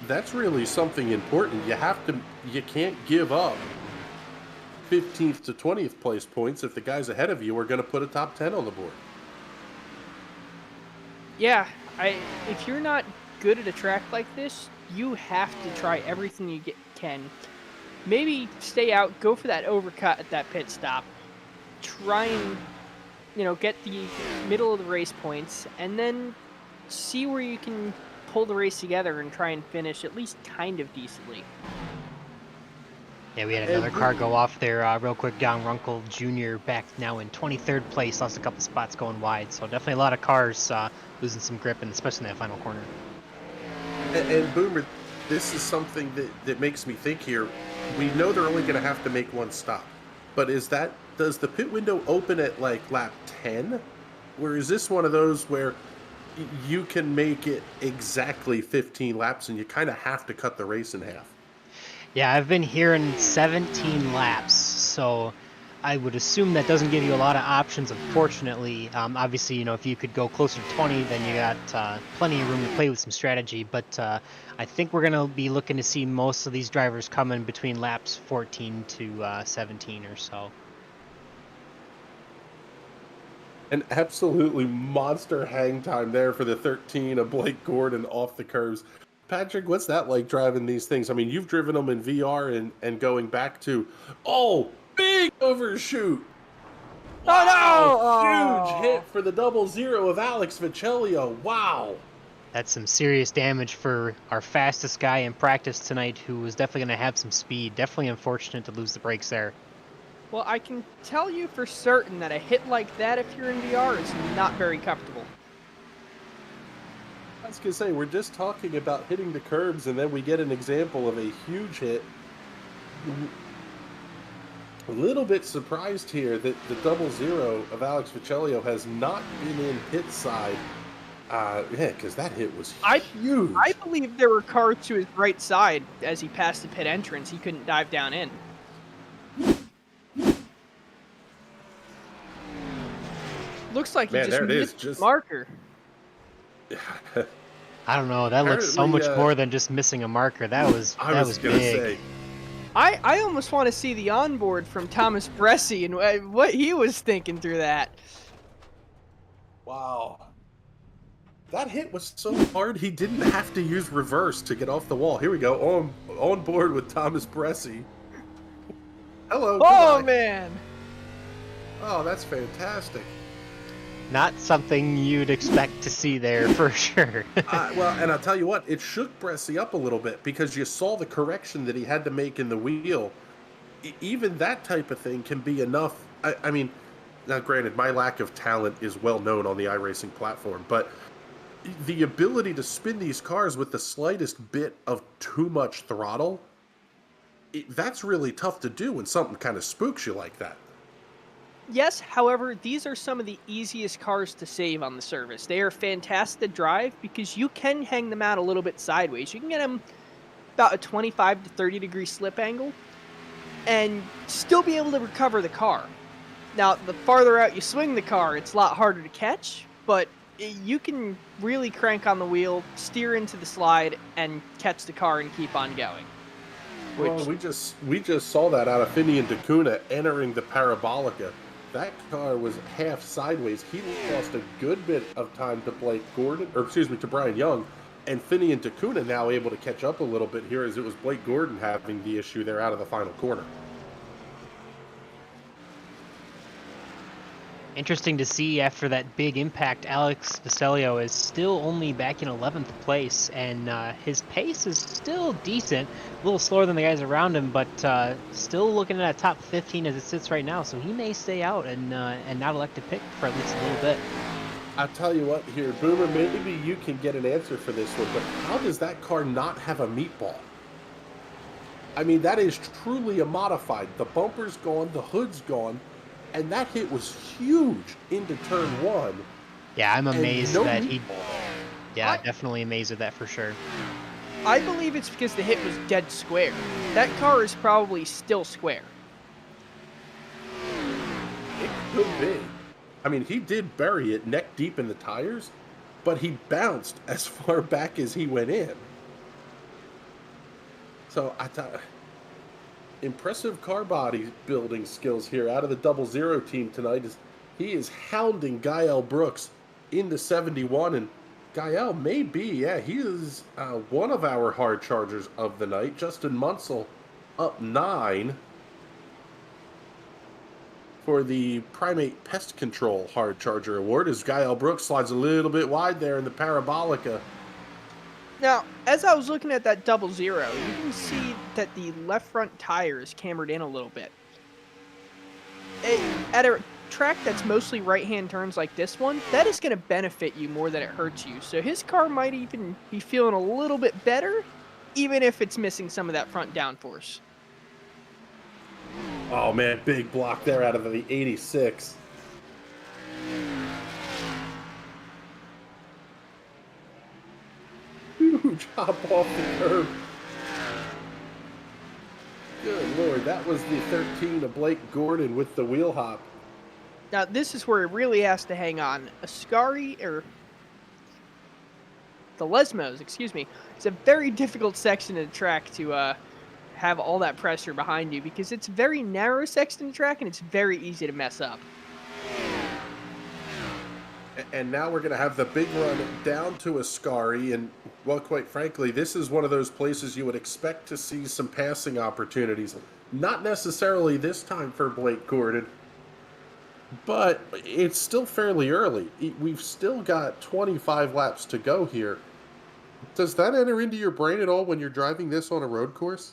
that's really something important. You can't give up 15th to 20th place points if the guys ahead of you are going to put a top 10 on the board. Yeah, if you're not good at a track like this, you have to try everything you can. Maybe stay out, go for that overcut at that pit stop. Try and, get the middle of the race points, and then see where you can pull the race together and try and finish at least kind of decently. Yeah, we had another car go off there real quick. Don Runkle Jr. back now in 23rd place, lost a couple spots going wide. So definitely a lot of cars losing some grip, and especially in that final corner. And Boomer, this is something that makes me think here. We know they're only going to have to make one stop, but does the pit window open at like lap 10? Or is this one of those where you can make it exactly 15 laps and you kind of have to cut the race in half? Yeah, I've been hearing 17 laps, so I would assume that doesn't give you a lot of options, unfortunately. Obviously, if you could go closer to 20, then you got plenty of room to play with some strategy, but I think we're going to be looking to see most of these drivers coming between laps 14 to 17 or so. An absolutely monster hang time there for the 13 of Blake Gordon off the curves. Patrick, what's that like driving these things? I mean, you've driven them in VR and going back to, big overshoot. Wow, huge hit for the 00 of Alex Viccellio. Wow. That's some serious damage for our fastest guy in practice tonight, who was definitely going to have some speed. Definitely unfortunate to lose the brakes there. Well, I can tell you for certain that a hit like that, if you're in VR, is not very comfortable. I was going to say, we're just talking about hitting the curbs, and then we get an example of a huge hit. A little bit surprised here that the 00 of Alex Viccellio has not been in pit side. Because that hit was huge. I believe there were cars to his right side as he passed the pit entrance. He couldn't dive down in. Looks like he just missed the marker. I don't know. That looks so much more than just missing a marker. That was big. I almost want to see the onboard from Thomas Bresci and what he was thinking through that. Wow. That hit was so hard he didn't have to use reverse to get off the wall. Here we go, on board with Thomas Bresci. Hello. Oh, goodbye. Man. Oh, that's fantastic. Not something you'd expect to see there for sure. Well, and I'll tell you what, it shook Bresci up a little bit because you saw the correction that he had to make in the wheel. Even that type of thing can be enough. I mean, now granted, my lack of talent is well known on the iRacing platform, but the ability to spin these cars with the slightest bit of too much throttle, that's really tough to do when something kind of spooks you like that. Yes, however, these are some of the easiest cars to save on the service. They are fantastic to drive because you can hang them out a little bit sideways. You can get them about a 25 to 30 degree slip angle and still be able to recover the car. Now, the farther out you swing the car, it's a lot harder to catch, but you can really crank on the wheel, steer into the slide, and catch the car and keep on going. Well, we just saw that out of Finian DeCuna entering the Parabolica. That car was half sideways. He lost a good bit of time to to Brian Young, and Finian DeCuna now able to catch up a little bit here as it was Blake Gordon having the issue there out of the final corner. Interesting to see after that big impact, Alex Viccellio is still only back in 11th place, and his pace is still decent. A little slower than the guys around him, but still looking at a top 15 as it sits right now. So he may stay out and not elect to pick for at least a little bit. I'll tell you what here, Boomer, maybe you can get an answer for this one, but how does that car not have a meatball? I mean, that is truly a modified. The bumper's gone, the hood's gone. And that hit was huge into turn one. Yeah, I'm amazed that he... Yeah, definitely amazed at that for sure. I believe it's because the hit was dead square. That car is probably still square. It could be. I mean, he did bury it neck deep in the tires, but he bounced as far back as he went in. So I thought, impressive car body building skills here out of the 00 team tonight. He is hounding Gael Brooks in the 71, and Gael may be, he is one of our hard chargers of the night. Justin Munsell up 9 for the Primate Pest Control Hard Charger Award as Gael Brooks slides a little bit wide there in the Parabolica. Now, as I was looking at that 00, you can see that the left front tire is cambered in a little bit. At a track that's mostly right-hand turns like this one, that is going to benefit you more than it hurts you. So his car might even be feeling a little bit better, even if it's missing some of that front downforce. Oh man, big block there out of the 86. Huge hop off the curb. Good Lord, that was the 13 of Blake Gordon with the wheel hop. Now, this is where he really has to hang on. Ascari, or the Lesmos, excuse me, it's a very difficult section of the track to have all that pressure behind you because it's a very narrow section of the track and it's very easy to mess up. And now we're going to have the big run down to Ascari, and, well, quite frankly, this is one of those places you would expect to see some passing opportunities. Not necessarily this time for Blake Gordon, but it's still fairly early. We've still got 25 laps to go here. Does that enter into your brain at all when you're driving this on a road course?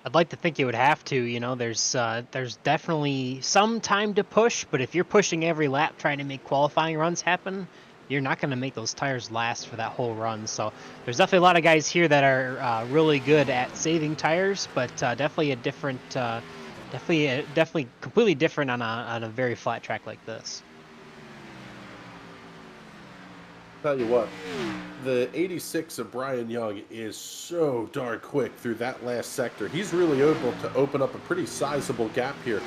I'd like to think you would have to. You know, there's definitely some time to push, but if you're pushing every lap trying to make qualifying runs happen, you're not going to make those tires last for that whole run. So there's definitely a lot of guys here that are really good at saving tires, but definitely a different, definitely completely different on a very flat track like this. Tell you what, the 86 of Brian Young is so darn quick through that last sector. He's really able to open up a pretty sizable gap here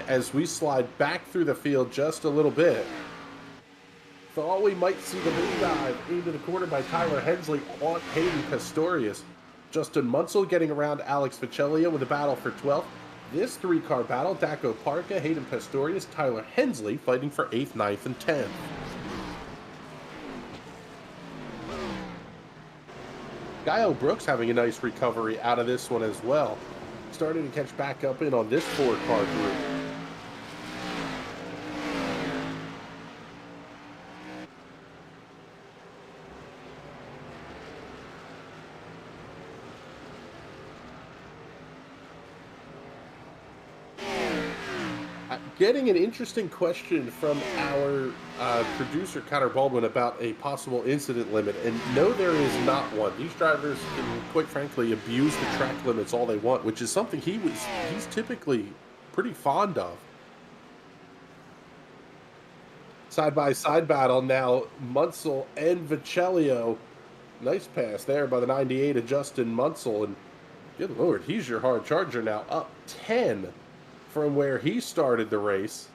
as we slide back through the field just a little bit. Thought we might see the mid dive into the corner by Tyler Hensley on Hayden Pastorius. Justin Munsell getting around Alex Vicellia with a battle for 12th. This three-car battle, Daco Parka, Hayden Pastorius, Tyler Hensley fighting for 8th, 9th, and 10th. Gael Brooks having a nice recovery out of this one as well. Starting to catch back up in on this four-car group. Getting an interesting question from our producer, Connor Baldwin, about a possible incident limit. And no, there is not one. These drivers can, quite frankly, abuse the track limits all they want, which is something he's typically pretty fond of. Side-by-side battle now, Munsell and Vicelio. Nice pass there by the 98 of Justin Munsell. And good Lord, he's your hard charger now, up 10 from where he started the race,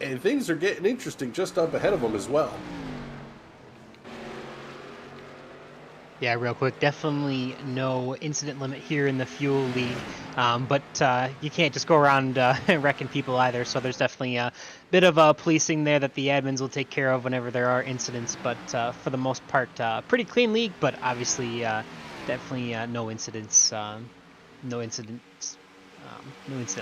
and things are getting interesting just up ahead of him as well. Yeah, real quick, definitely no incident limit here in the fuel league, but you can't just go around wrecking people either, so there's definitely a bit of policing there that the admins will take care of whenever there are incidents, but for the most part, pretty clean league, but obviously definitely no incidents. No incident limits,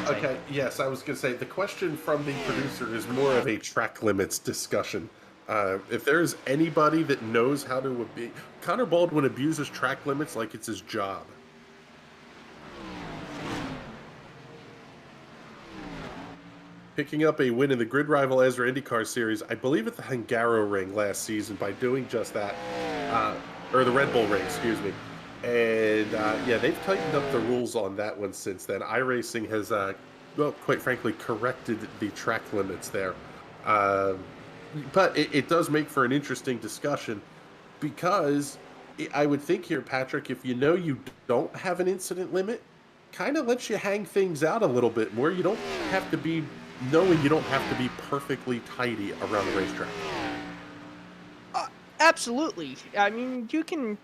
Okay, yes, I was going to say, the question from the producer is more of a track limits discussion. If there's anybody that knows how to Connor Baldwin abuses track limits like it's his job. Picking up a win in the Grid Rival Ezra IndyCar Series, I believe at the Hungaroring last season by doing just that. Or the Red Bull Ring, excuse me. And, yeah, they've tightened up the rules on that one since then. iRacing has, well, quite frankly, corrected the track limits there. But it does make for an interesting discussion because I would think here, Patrick, if you know you don't have an incident limit, kind of lets you hang things out a little bit more. You don't have to be, knowing you don't have to be perfectly tidy around the racetrack. Absolutely. I mean, you can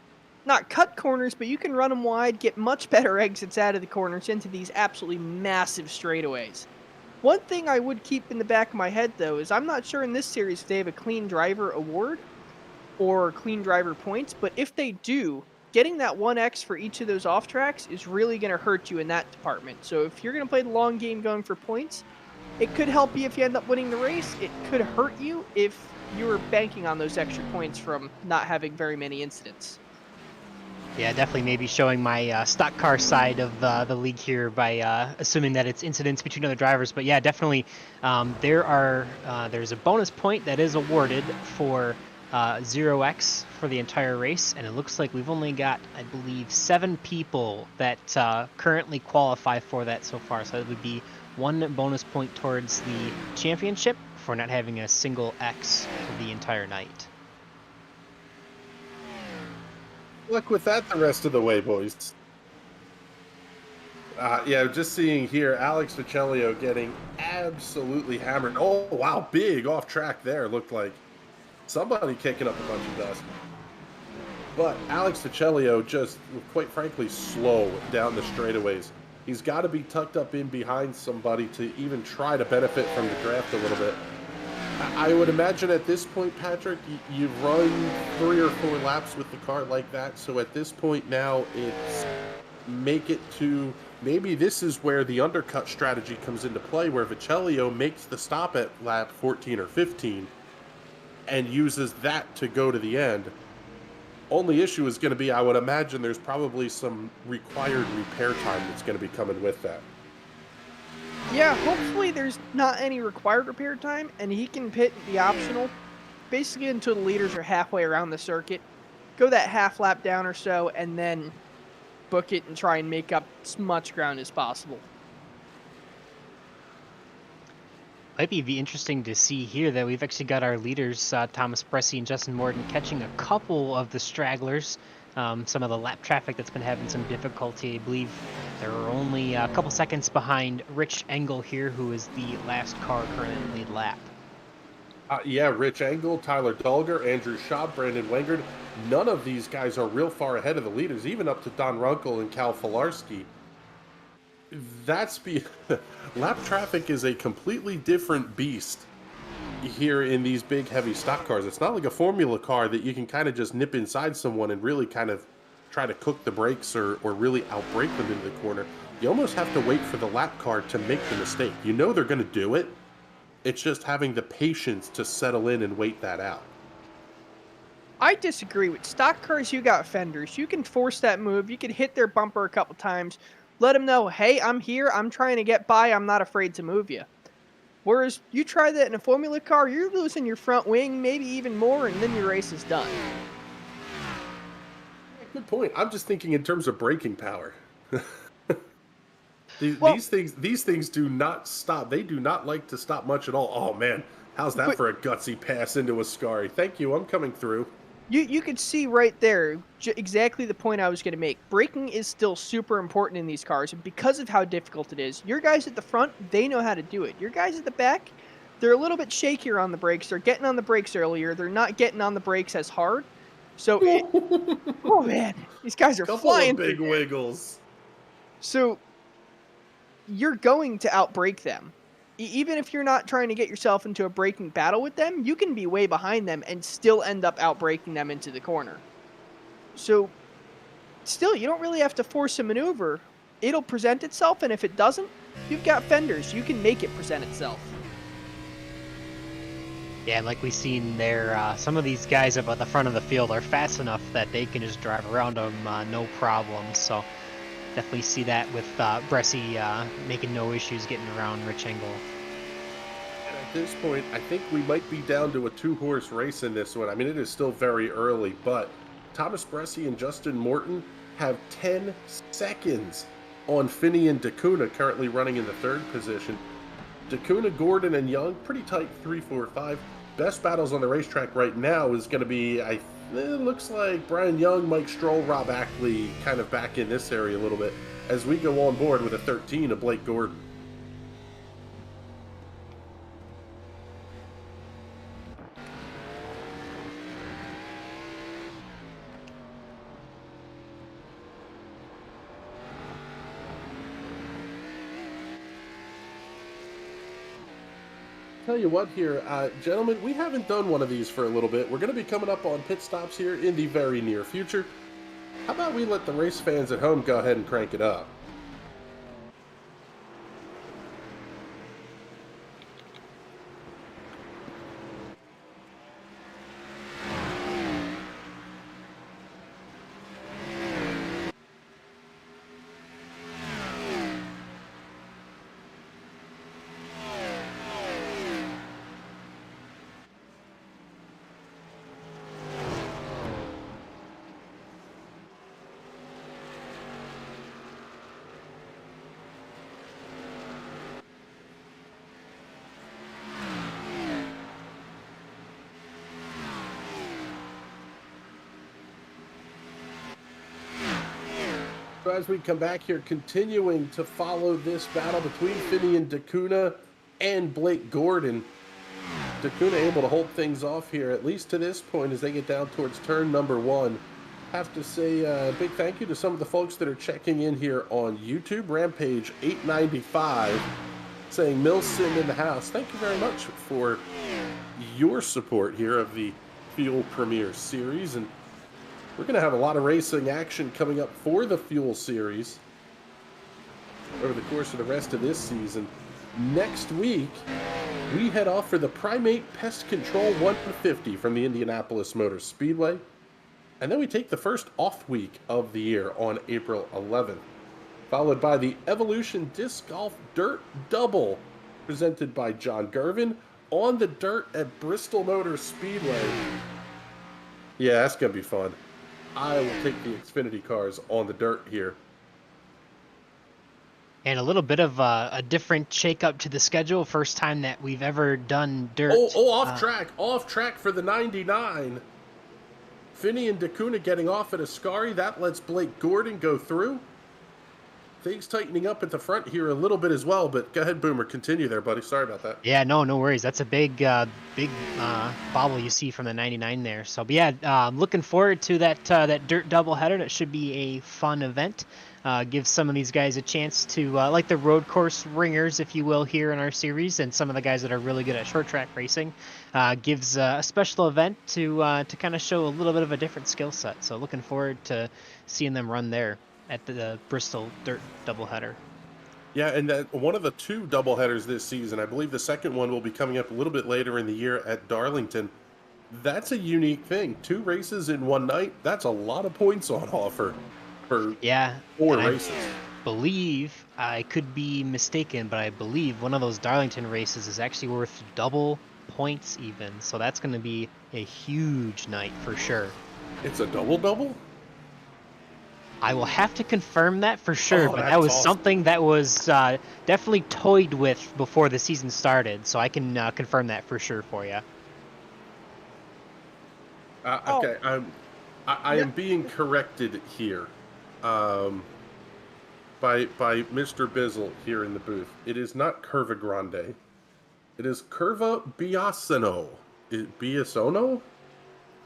not cut corners, but you can run them wide, get much better exits out of the corners into these absolutely massive straightaways. One thing I would keep in the back of my head, though, is I'm not sure in this series if they have a clean driver award or clean driver points, but if they do, getting that 1x for each of those off tracks is really going to hurt you in that department. So if you're going to play the long game going for points, it could help you if you end up winning the race. It could hurt you if you were banking on those extra points from not having very many incidents. Yeah, definitely maybe showing my stock car side of the league here by assuming that it's incidents between other drivers. But yeah, definitely there's a bonus point that is awarded for 0x for the entire race, and it looks like we've only got, I believe, 7 people that currently qualify for that so far. So that would be 1 bonus point towards the championship for not having a single X for the entire night. Luck with that the rest of the way, boys. Yeah, just seeing here, Alex Vicelio getting absolutely hammered. Oh, wow, big off track there. Looked like somebody kicking up a bunch of dust. But Alex Vicelio just, quite frankly, slow down the straightaways. He's got to be tucked up in behind somebody to even try to benefit from the draft a little bit. I would imagine at this point, Patrick, you've run 3 or 4 laps with the car like that. So at this point now, it's make it to, maybe this is where the undercut strategy comes into play, where Vicelio makes the stop at lap 14 or 15 and uses that to go to the end. Only issue is going to be, I would imagine there's probably some required repair time that's going to be coming with that. Yeah, hopefully there's not any required repair time, and he can pit the optional basically until the leaders are halfway around the circuit. Go that half lap down or so, and then book it and try and make up as much ground as possible. Might be interesting to see here that we've actually got our leaders, Thomas Bressi and Justin Morton, catching a couple of the stragglers. Some of the lap traffic that's been having some difficulty. I believe they're only a couple seconds behind Rich Engel here, who is the last car currently lead lap. Yeah, Rich Engel, Tyler Dulger, Andrew Schaub, Brandon Wengard. None of these guys are real far ahead of the leaders, even up to Don Runkle and Cal Filarski. Lap traffic is a completely different beast here in these big heavy stock cars. It's not like a formula car that you can kind of just nip inside someone and really kind of try to cook the brakes or really outbrake them into the corner. You almost have to wait for the lap car to make the mistake. You know they're going to do it. It's just having the patience to settle in and wait that out. I disagree. With stock cars, you got fenders. You can force that move. You can hit their bumper a couple times. Let them know, hey, I'm here. I'm trying to get by. I'm not afraid to move you. Whereas you try that in a formula car, you're losing your front wing, maybe even more, and then your race is done. Good point. I'm just thinking in terms of braking power. These things do not stop. They do not like to stop much at all. Oh, man. How's that for a gutsy pass into Ascari? Thank you. I'm coming through. You could see right there exactly the point I was going to make. Braking is still super important in these cars, and because of how difficult it is, your guys at the front, they know how to do it. Your guys at the back, they're a little bit shakier on the brakes. They're getting on the brakes earlier. They're not getting on the brakes as hard. So, oh man, these guys are flying. Couple of big wiggles. So, you're going to outbrake them. Even if you're not trying to get yourself into a braking battle with them, you can be way behind them and still end up outbraking them into the corner. So, still, you don't really have to force a maneuver. It'll present itself, and if it doesn't, you've got fenders. You can make it present itself. Yeah, like we've seen there, some of these guys up at the front of the field are fast enough that they can just drive around them no problem. So, definitely see that with Bressi making no issues getting around Rich Engel. And at this point, I think we might be down to a 2-horse race in this one. I mean, it is still very early, but Thomas Bressi and Justin Morton have 10 seconds on Finney and DeCuna, currently running in the 3rd position. DeCuna, Gordon, and Young, pretty tight 3, 4, 5. Best battles on the racetrack right now is going to be, it looks like Brian Young, Mike Stroll, Rob Ackley kind of back in this area a little bit as we go on board with a 13 of Blake Gordon. tell you what here, gentlemen, we haven't done one of these for a little bit. We're going to be coming up on pit stops here in the very near future. How about we let the race fans at home go ahead and crank it up? So as we come back here, continuing to follow this battle between Finian Dacuna and Blake Gordon. Dacuna able to hold things off here, at least to this point, as they get down towards turn number 1. Have to say a big thank you to some of the folks that are checking in here on YouTube. Rampage 895 saying Milsim in the house. Thank you very much for your support here of the Fuel Premier Series. And we're going to have a lot of racing action coming up for the Fuel Series over the course of the rest of this season. Next week, we head off for the Primate Pest Control 150 from the Indianapolis Motor Speedway. And then we take the first off week of the year on April 11th, followed by the Evolution Disc Golf Dirt Double presented by John Gervin on the dirt at Bristol Motor Speedway. Yeah, that's going to be fun. I will take the Xfinity cars on the dirt here. And a little bit of a different shake-up to the schedule. First time that we've ever done dirt. Off track for the 99. Finney and Dacuna getting off at Ascari. That lets Blake Gordon go through. Things tightening up at the front here a little bit as well, but go ahead, Boomer. Continue there, buddy. Sorry about that. Yeah, no worries. That's a big bobble you see from the 99 there. So, but yeah, I'm looking forward to that dirt doubleheader. That should be a fun event. Give some of these guys a chance to, like the road course ringers, if you will, here in our series, and some of the guys that are really good at short track racing. Gives a special event to kind of show a little bit of a different skill set. So, looking forward to seeing them run there at the Bristol dirt doubleheader. Yeah, and one of the 2 doubleheaders this season, I believe the second one will be coming up a little bit later in the year at Darlington. That's a unique thing. 2 races in one night, that's a lot of points on offer for 4 races. I could be mistaken, but I believe one of those Darlington races is actually worth double points even. So that's going to be a huge night for sure. It's a double-double? I will have to confirm that for sure, but that was awesome. something that was definitely toyed with before the season started, so I can confirm that for sure for you. Okay, I am being corrected here by Mr. Bizzle here in the booth. It is not Curva Grande. It is Curva Biasino. Biasono?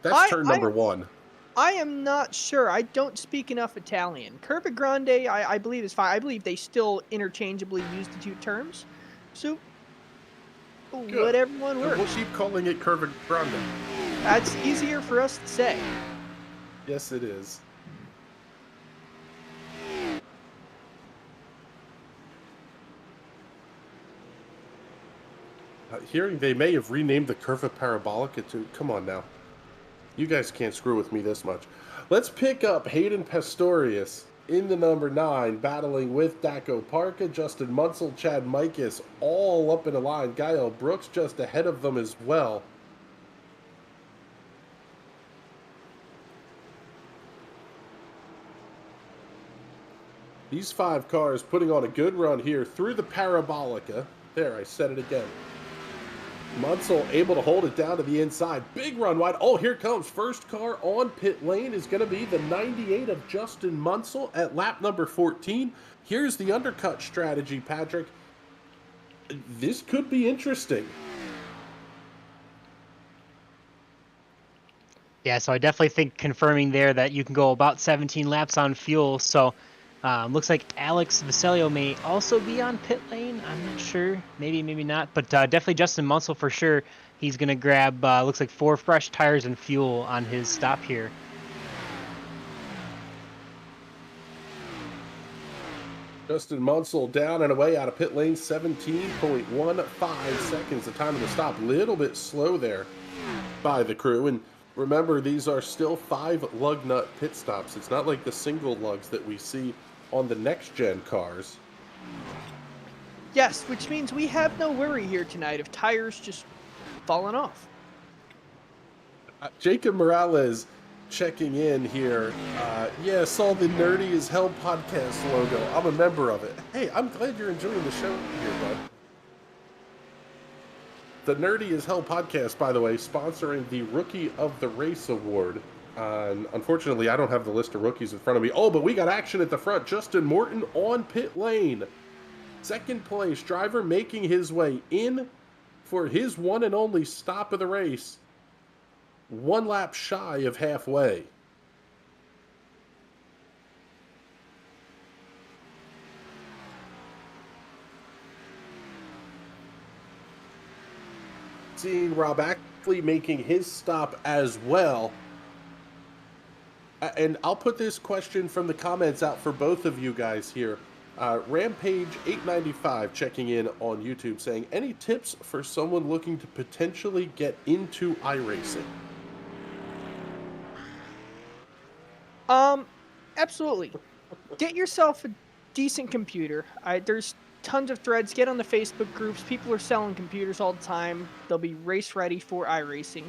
That's turn number 1. I am not sure. I don't speak enough Italian. Curva Grande, I believe, is fine. I believe they still interchangeably use the 2 terms. So, whatever one works. We'll keep calling it Curva Grande. That's easier for us to say. Yes, it is. Hearing they may have renamed the Curva Parabolica to... Come on now. You guys can't screw with me this much. Let's pick up Hayden Pastorius in the number 9, battling with Daco Parka, Justin Munsell, Chad Mikas, all up in a line. Gael Brooks just ahead of them as well. These 5 cars putting on a good run here through the Parabolica. There, I said it again. Munsell able to hold it down to the inside. Big run wide. Oh, here comes. First car on pit lane is going to be the 98 of Justin Munsell at lap number 14. Here's the undercut strategy, Patrick. This could be interesting. Yeah, so I definitely think confirming there that you can go about 17 laps on fuel. So Looks like Alex Vasilio may also be on pit lane. I'm not sure. Maybe, maybe not. But definitely Justin Munsell for sure. He's going to grab, looks like 4 fresh tires and fuel on his stop here. Justin Munsell down and away out of pit lane, 17.15 seconds. The time of the stop, little bit slow there by the crew. And remember, these are still 5 lug nut pit stops. It's not like the single lugs that we see on the next gen cars. Yes, which means we have no worry here tonight of tires just falling off. Jacob Morales checking in here. Yeah, saw the Nerdy as Hell podcast logo. I'm a member of it. Hey, I'm glad you're enjoying the show here, bud. The Nerdy as Hell podcast, by the way, sponsoring the Rookie of the Race award. Unfortunately, I don't have the list of rookies in front of me. Oh, but we got action at the front. Justin Morton on pit lane. Second place driver making his way in for his one and only stop of the race. 1 lap shy of halfway. Seeing Rob Ackley making his stop as well. And I'll put this question from the comments out for both of you guys here. Rampage 895 checking in on YouTube saying, any tips for someone looking to potentially get into iRacing? Absolutely. Get yourself a decent computer. There's tons of threads. Get on the Facebook groups. People are selling computers all the time. They'll be race ready for iRacing.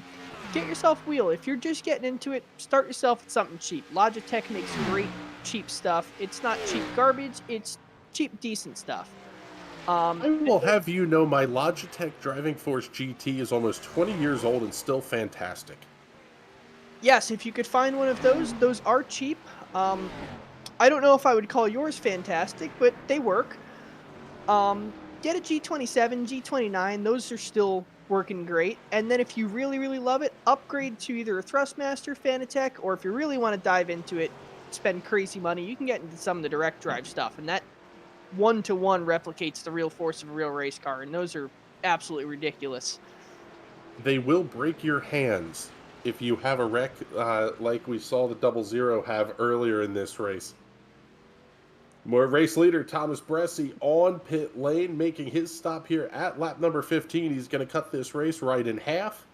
Get yourself a wheel. If you're just getting into it, start yourself with something cheap. Logitech makes great cheap stuff. It's not cheap garbage. It's cheap, decent stuff. I will have you know my Logitech Driving Force GT is almost 20 years old and still fantastic. Yes, if you could find one of those are cheap. I don't know if I would call yours fantastic, but they work. Get a G27, G29, those are still working great. And then if you really, really love it, upgrade to either a Thrustmaster, Fanatec, or if you really want to dive into it, spend crazy money, you can get into some of the direct drive stuff. And that one-to-one replicates the real force of a real race car, and those are absolutely ridiculous. They will break your hands if you have a wreck like we saw the 00 have earlier in this race. More race leader Thomas Bressi on pit lane, making his stop here at lap number 15. He's going to cut this race right in half.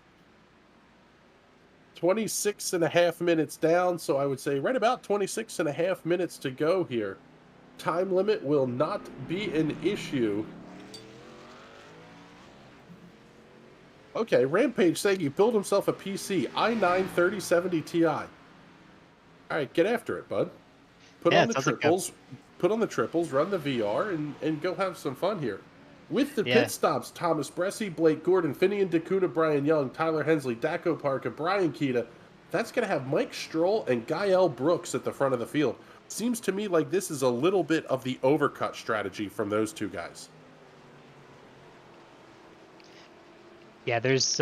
26 and a half minutes down, so I would say right about 26 and a half minutes to go here. Time limit will not be an issue. Okay, Rampage saying he built himself a PC, i9 3070 Ti. All right, get after it, bud. Put on the triples. Put on the triples, run the VR, and go have some fun here. With the pit stops, Thomas Bressi, Blake Gordon, Finian Dacuna, Brian Young, Tyler Hensley, Daco Parker, Brian Keita. That's going to have Mike Stroll and Gael Brooks at the front of the field. Seems to me like this is a little bit of the overcut strategy from those two guys. Yeah, there's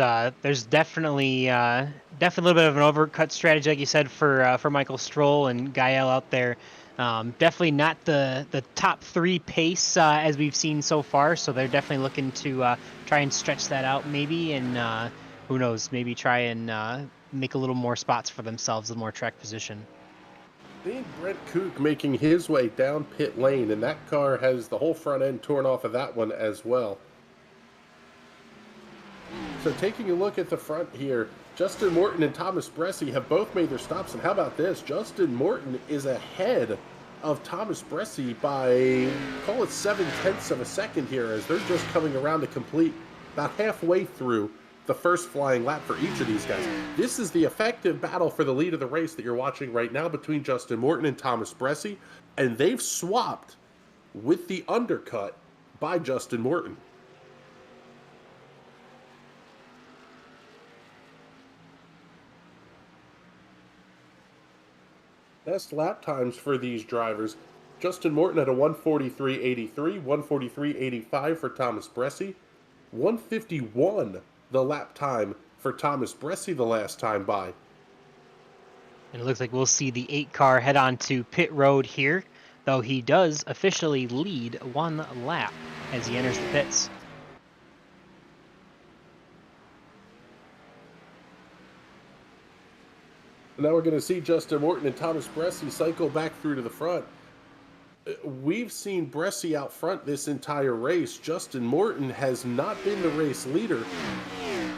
definitely a little bit of an overcut strategy, like you said, for Michael Stroll and Gael out there. Definitely not the top 3 pace as we've seen so far, so they're definitely looking to try and stretch that out maybe, and who knows, maybe try and make a little more spots for themselves, a little more track position. Seeing Brent Kook making his way down pit lane, and that car has the whole front end torn off of that one as well. So taking a look at the front here, Justin Morton and Thomas Bressi have both made their stops, and how about this? Justin Morton is ahead of Thomas Bressi by, call it 0.7 of a second here, as they're just coming around to complete about halfway through the first flying lap for each of these guys. This is the effective battle for the lead of the race that you're watching right now between Justin Morton and Thomas Bressi, and they've swapped with the undercut by Justin Morton. Best lap times for these drivers. Justin Morton at a 1:43.83, 1:43.85 for Thomas Bressi, 1:51 the lap time for Thomas Bressi the last time by. And it looks like we'll see the 8 car head on to pit road here. though he does officially lead 1 lap as he enters the pits. Now we're going to see Justin Morton and Thomas Bressi cycle back through to the front. We've seen Bressi out front this entire race. Justin Morton has not been the race leader.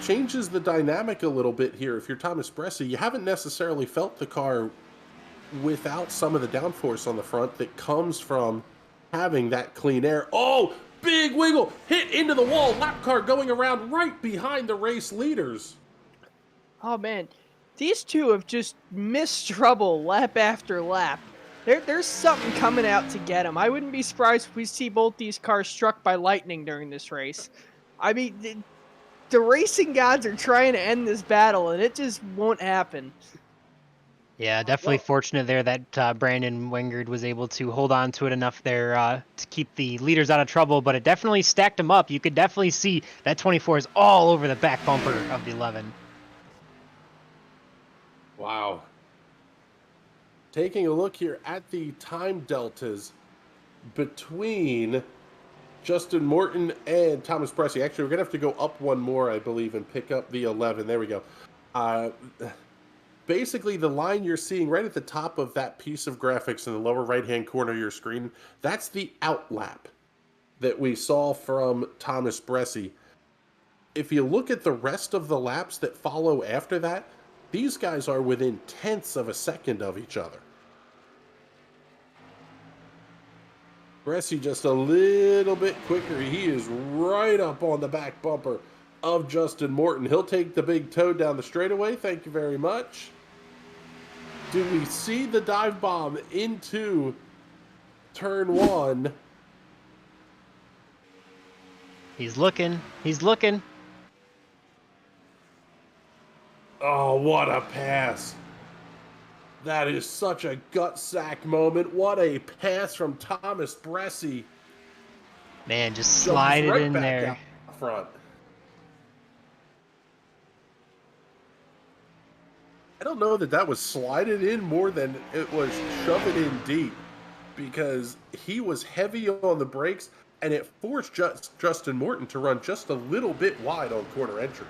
Changes the dynamic a little bit here. If you're Thomas Bressi, you haven't necessarily felt the car without some of the downforce on the front that comes from having that clean air. Oh, big wiggle, hit into the wall, lap car going around right behind the race leaders. Oh man, these two have just missed trouble lap after lap. There's something coming out to get them. I wouldn't be surprised if we see both these cars struck by lightning during this race. I mean, the racing gods are trying to end this battle, and it just won't happen. Yeah, definitely fortunate there that Brandon Wengard was able to hold on to it enough there to keep the leaders out of trouble, but it definitely stacked them up. You could definitely see that 24 is all over the back bumper of the 11. Wow. Taking a look here at the time deltas between Justin Morton and Thomas Bressi. Actually, we're going to have to go up one more, I believe, and pick up the 11. There we go. Basically, the line you're seeing right at the top of that piece of graphics in the lower right-hand corner of your screen, that's the outlap that we saw from Thomas Bressi. If you look at the rest of the laps that follow after that, these guys are within tenths of a second of each other. Bressi just a little bit quicker. He is right up on the back bumper of Justin Morton. He'll take the big toe down the straightaway. Thank you very much. Do we see the dive bomb into turn 1? He's looking. He's looking. Oh, what a pass. That is such a gut sack moment. What a pass from Thomas Bressi. Man, just slide it in back there. out front. I don't know that was slided in more than it was shove it in deep, because he was heavy on the brakes and it forced Justin Morton to run just a little bit wide on corner entry.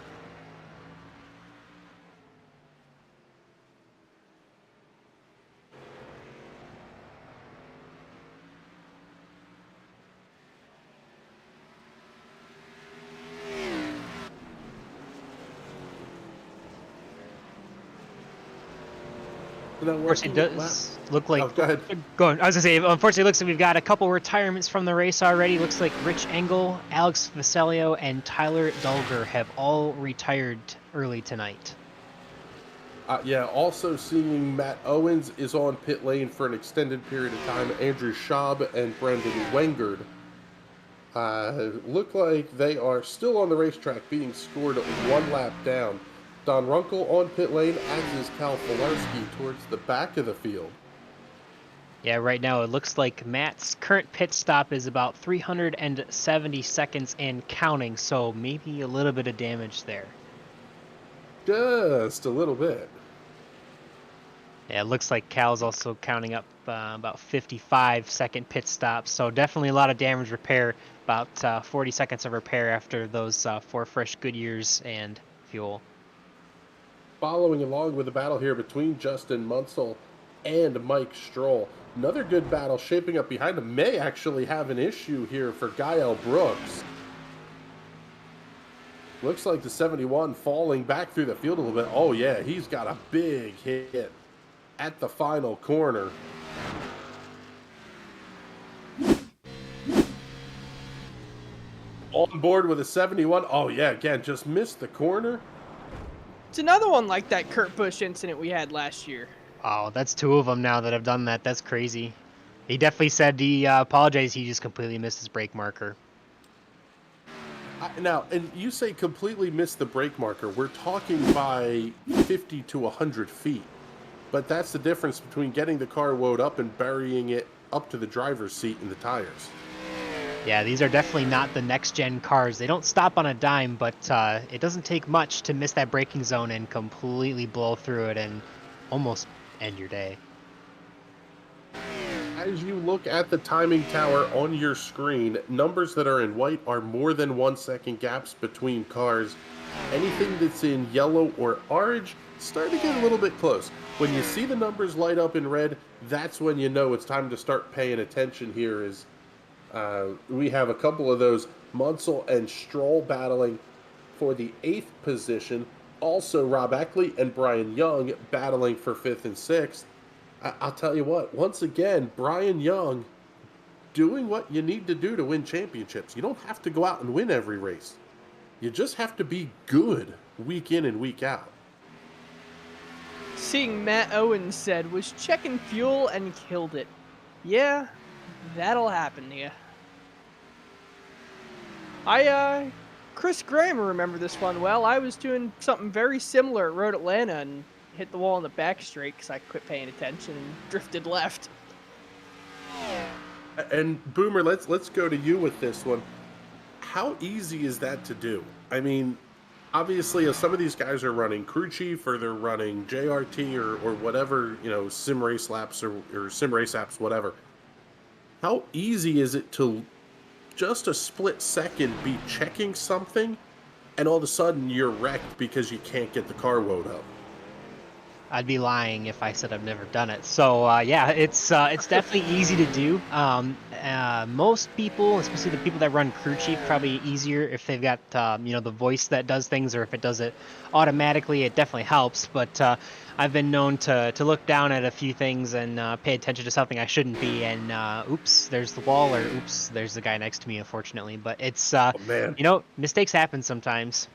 Of course, it does look like. Oh, go ahead. Go on. I was gonna say, unfortunately, it looks like we've got a couple retirements from the race already. Looks like Rich Engel, Alex Vasalio, and Tyler Dulger have all retired early tonight. Yeah, also seeing Matt Owens is on pit lane for an extended period of time. Andrew Schaub and Brendan Wengard look like they are still on the racetrack, being scored 1 lap down. Don Runkle on pit lane, as is Cal Filarski towards the back of the field. Yeah, right now it looks like Matt's current pit stop is about 370 seconds and counting, so maybe a little bit of damage there. Just a little bit. Yeah, it looks like Cal's also counting up about 55-second pit stops, so definitely a lot of damage repair, about 40 seconds of repair after those 4 fresh Goodyears and fuel. Following along with the battle here between Justin Munsell and Mike Stroll. Another good battle shaping up behind him. May actually have an issue here for Gael Brooks. Looks like the 71 falling back through the field a little bit. Oh yeah, he's got a big hit at the final corner. On board with a 71. Oh yeah, again, just missed the corner. It's another one like that Kurt Busch incident we had last year. Oh, that's 2 of them now that have done that. That's crazy. He definitely said he apologized. He just completely missed his brake marker. Now, and you say completely missed the brake marker. We're talking by 50 to 100 feet. But that's the difference between getting the car woed up and burying it up to the driver's seat in the tires. Yeah, these are definitely not the next-gen cars. They don't stop on a dime, but it doesn't take much to miss that braking zone and completely blow through it and almost end your day. as you look at the timing tower on your screen, numbers that are in white are more than 1 second gaps between cars. Anything that's in yellow or orange starting to get a little bit close. When you see the numbers light up in red, that's when you know it's time to start paying attention here. We have a couple of those, Munsell and Stroll battling for the 8th position. Also, Rob Eckley and Brian Young battling for 5th and 6th. I'll tell you what, once again, Brian Young doing what you need to do to win championships. You don't have to go out and win every race. You just have to be good week in and week out. Seeing Matt Owens said, was checking fuel and killed it. Yeah, that'll happen to you. Chris Graham remember this one well. I was doing something very similar at Road Atlanta and hit the wall in the back straight because I quit paying attention and drifted left. And Boomer, let's go to you with this one. How easy is that to do? I mean, obviously, if some of these guys are running crew chief or they're running JRT or whatever, sim race laps or sim race apps, whatever. How easy is it to just a split second be checking something and all of a sudden you're wrecked because you can't get the car woed up? I'd be lying if I said I've never done it. So yeah, it's definitely easy to do. Most people, especially the people that run crew chief, probably easier if they've got the voice that does things, or if it does it automatically, it definitely helps. But I've been known to look down at a few things and pay attention to something I shouldn't be, and oops, there's the wall, or oops, there's the guy next to me, unfortunately. But it's mistakes happen sometimes.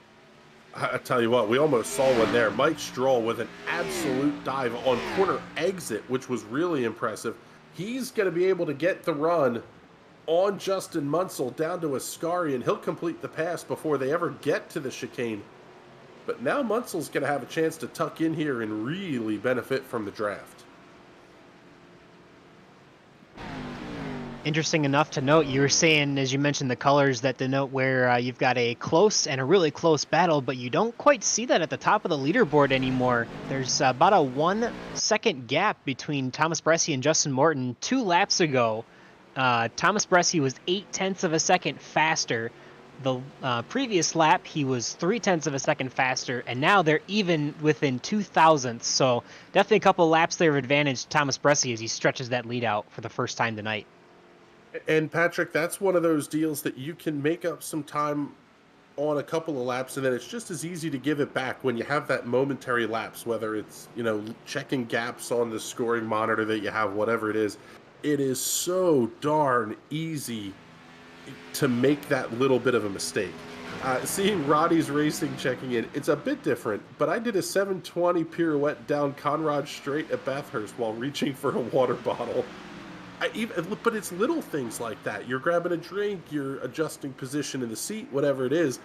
I tell you what, we almost saw one there. Mike Stroll with an absolute dive on corner exit, which was really impressive. He's going to be able to get the run on Justin Munsell down to Ascari, and he'll complete the pass before they ever get to the chicane. But now Munsell's going to have a chance to tuck in here and really benefit from the draft. Interesting enough to note, you were saying, as you mentioned, the colors that denote where you've got a close and a really close battle, but you don't quite see that at the top of the leaderboard anymore. There's about a 1 second gap between Thomas Bresci and Justin Morton. 2 laps ago, Thomas Bresci was 0.8 of a second faster. The previous lap, he was 0.3 of a second faster, and now they're even within 2 thousandths. So definitely a couple of laps there of advantage to Thomas Bresci as he stretches that lead out for the first time tonight. And Patrick, that's one of those deals that you can make up some time on a couple of laps, and then it's just as easy to give it back when you have that momentary lapse, whether it's, checking gaps on the scoring monitor that you have, whatever it is. It is so darn easy to make that little bit of a mistake. Seeing Roddy's Racing checking in, it's a bit different, but I did a 720 pirouette down Conrad Straight at Bathurst while reaching for a water bottle. But it's little things like that. You're grabbing a drink, you're adjusting position in the seat, whatever it is.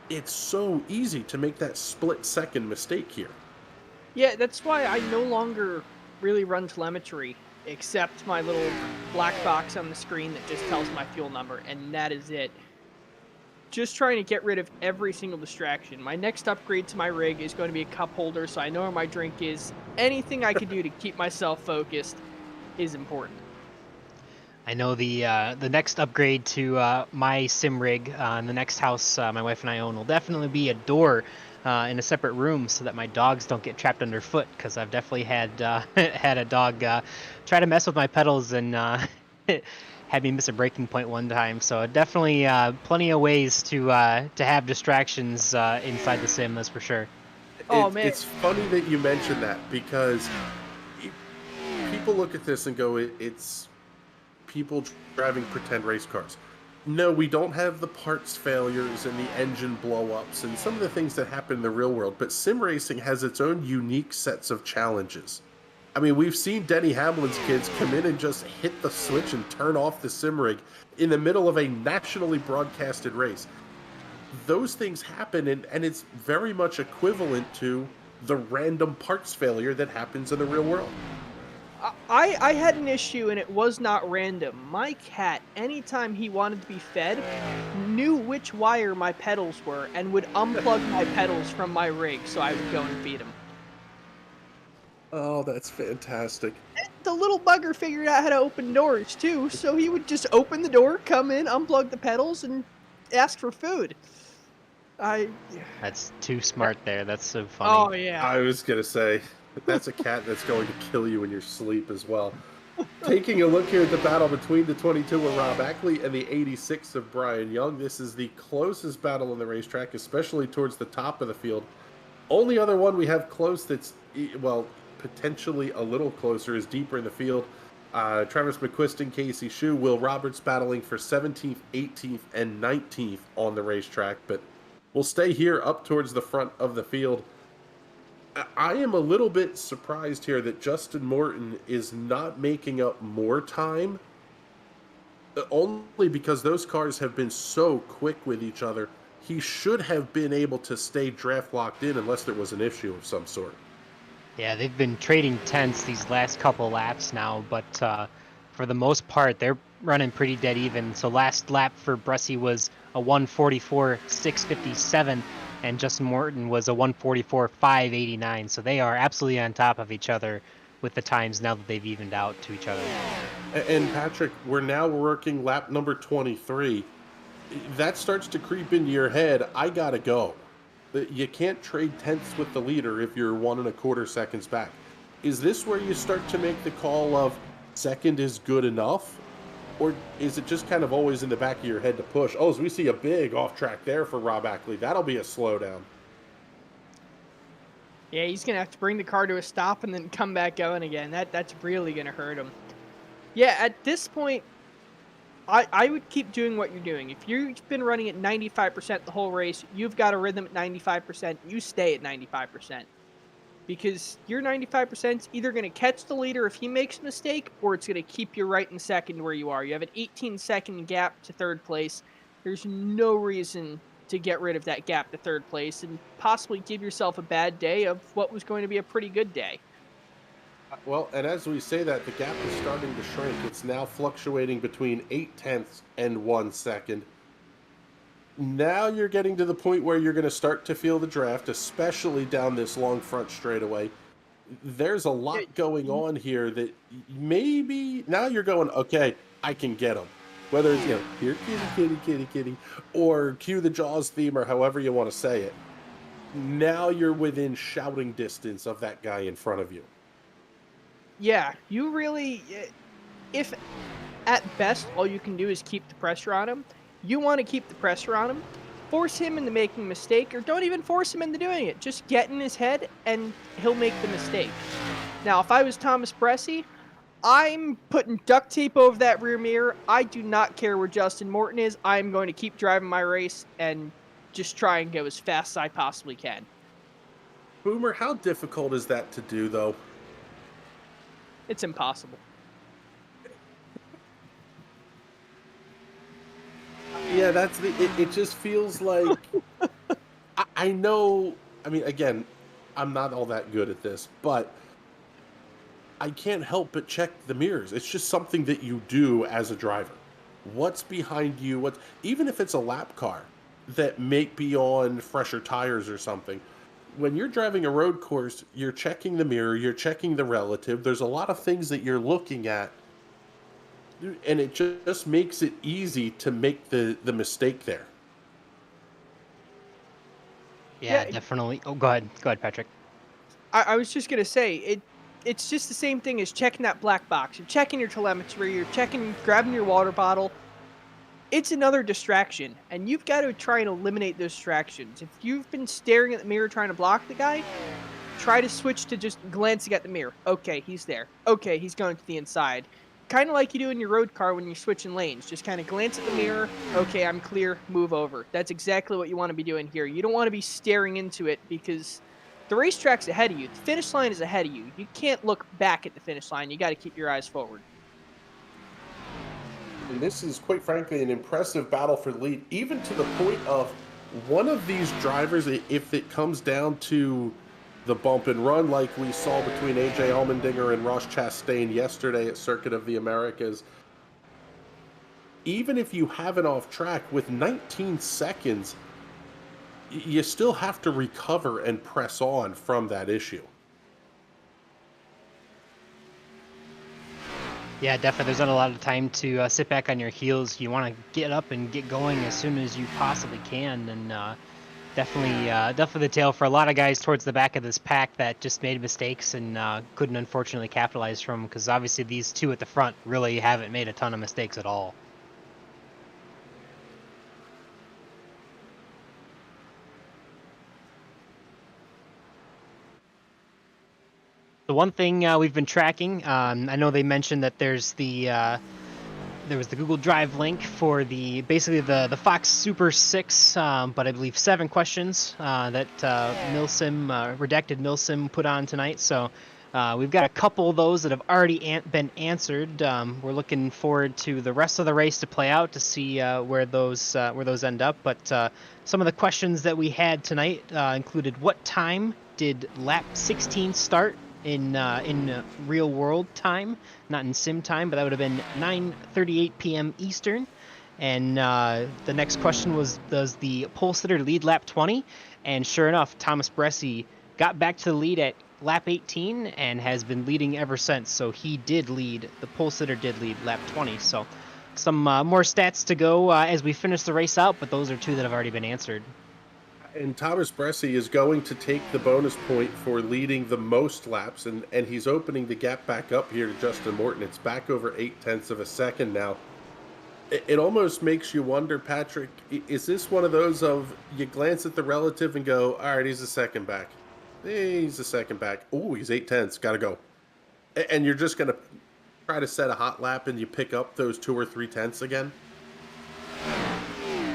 It's so easy to make that split-second mistake here. Yeah, that's why I no longer really run telemetry, except my little black box on the screen that just tells my fuel number, and that is it. Just trying to get rid of every single distraction. My next upgrade to my rig is going to be a cup holder, so I know where my drink is. Anything I can do to keep myself focused is important. I know the next upgrade to my sim rig in the next house my wife and I own will definitely be a door in a separate room so that my dogs don't get trapped underfoot, because I've definitely had had a dog try to mess with my pedals and had me miss a braking point one time. So definitely plenty of ways to have distractions inside the sim, that's for sure. Man, it's funny that you mentioned that, because people look at this and go, it's people driving pretend race cars. No, we don't have the parts failures and the engine blow-ups and some of the things that happen in the real world, but sim racing has its own unique sets of challenges. I mean, we've seen Denny Hamlin's kids come in and just hit the switch and turn off the sim rig in the middle of a nationally broadcasted race. Those things happen, and it's very much equivalent to the random parts failure that happens in the real world. I had an issue, and it was not random. My cat, anytime he wanted to be fed, knew which wire my pedals were and would unplug my pedals from my rig so I would go and feed him. Oh, that's fantastic. The little bugger figured out how to open doors too, so he would just open the door, come in, unplug the pedals, and ask for food. I. That's too smart there. That's so funny. Oh yeah. I was gonna say, that's a cat that's going to kill you in your sleep as well. Taking a look here at the battle between the 22 of Rob Ackley and the 86 of Brian Young, this is the closest battle on the racetrack, especially towards the top of the field. Only other one we have close that's, well, potentially a little closer is deeper in the field. Travis McQuist and Casey Shue, Will Roberts battling for 17th, 18th, and 19th on the racetrack, but we'll stay here up towards the front of the field. I am a little bit surprised here that Justin Morton is not making up more time, only because those cars have been so quick with each other. He should have been able to stay draft locked in unless there was an issue of some sort. Yeah, they've been trading tenths these last couple laps now, but for the most part, they're running pretty dead even. So last lap for Bressie was a 144.657, and Justin Morton was a 144.589. So they are absolutely on top of each other with the times now that they've evened out to each other. And Patrick, we're now working lap number 23. That starts to creep into your head. I gotta go. You can't trade tenths with the leader if you're 1.25 seconds back. Is this where you start to make the call of second is good enough? Or is it just kind of always in the back of your head to push? Oh, as we see a big off track there for Rob Ackley. That'll be a slowdown. Yeah, he's gonna have to bring the car to a stop and then come back going again. That's really gonna hurt him. Yeah, at this point, I would keep doing what you're doing. If you've been running at 95% the whole race, you've got a rhythm at 95%, you stay at 95%. Because your 95% is either going to catch the leader if he makes a mistake, or it's going to keep you right in second where you are. You have an 18-second gap to third place. There's no reason to get rid of that gap to third place and possibly give yourself a bad day of what was going to be a pretty good day. Well, and as we say that, the gap is starting to shrink. It's now fluctuating between 8 tenths and 1 second. Now you're getting to the point where you're going to start to feel the draft, especially down this long front straightaway. There's a lot going on here that maybe now you're going, okay, I can get them. Whether it's, here, kitty, kitty, kitty, kitty, or cue the Jaws theme, or however you want to say it. Now you're within shouting distance of that guy in front of you. Yeah, you really, if at best all you can do is keep the pressure on him, you want to keep the pressure on him, force him into making a mistake, or don't even force him into doing it. Just get in his head and he'll make the mistake. Now, if I was Thomas Bressie, I'm putting duct tape over that rear mirror. I do not care where Justin Morton is. I'm going to keep driving my race and just try and go as fast as I possibly can. Boomer, how difficult is that to do, though? It's impossible. Yeah, that's it just feels like I know. I mean, again, I'm not all that good at this, but I can't help but check the mirrors. It's just something that you do as a driver. What's behind you? Even if it's a lap car that may be on fresher tires or something. When you're driving a road course, you're checking the mirror, you're checking the relative. There's a lot of things that you're looking at, and it just makes it easy to make the mistake there. Yeah, Yeah. definitely. Oh, go ahead, Patrick. I was just going to say, it's just the same thing as checking that black box. You're checking your telemetry, you're grabbing your water bottle. It's another distraction, and you've got to try and eliminate those distractions. If you've been staring at the mirror trying to block the guy, try to switch to just glancing at the mirror. Okay, he's there. Okay, he's going to the inside. Kind of like you do in your road car when you're switching lanes. Just kind of glance at the mirror. Okay, I'm clear. Move over. That's exactly what you want to be doing here. You don't want to be staring into it because the racetrack's ahead of you. The finish line is ahead of you. You can't look back at the finish line. You got to keep your eyes forward. And this is, quite frankly, an impressive battle for the lead, even to the point of one of these drivers, if it comes down to the bump and run like we saw between AJ Allmendinger and Ross Chastain yesterday at Circuit of the Americas, even if you have it off track with 19 seconds, you still have to recover and press on from that issue. Yeah, definitely. There's not a lot of time to sit back on your heels. You want to get up and get going as soon as you possibly can, and definitely the tale for a lot of guys towards the back of this pack that just made mistakes and couldn't unfortunately capitalize from. Because obviously these two at the front really haven't made a ton of mistakes at all. The one thing we've been tracking, I know they mentioned that there was the Google Drive link for basically the Fox Super 6, but I believe 7 questions that redacted Milsim put on tonight. So we've got a couple of those that have already been answered. We're looking forward to the rest of the race to play out to see where those end up. But some of the questions that we had tonight included: what time did lap 16 start in real world time, not in sim time, but that would have been 9:38 p.m. Eastern. And the next question was, does the pole sitter lead lap 20? And sure enough, Thomas Bressi got back to the lead at lap 18 and has been leading ever since. So he did lead, the pole sitter did lead lap 20. So some more stats to go as we finish the race out, but those are two that have already been answered. And Thomas Bressi is going to take the bonus point for leading the most laps, and he's opening the gap back up here to Justin Morton. It's back over 0.8 of a second now. It almost makes you wonder, Patrick, is this one of those of you glance at the relative and go, all right, he's a second back. He's a second back. Oh, he's 0.8, got to go. And you're just going to try to set a hot lap and you pick up those 2 or 3 tenths again?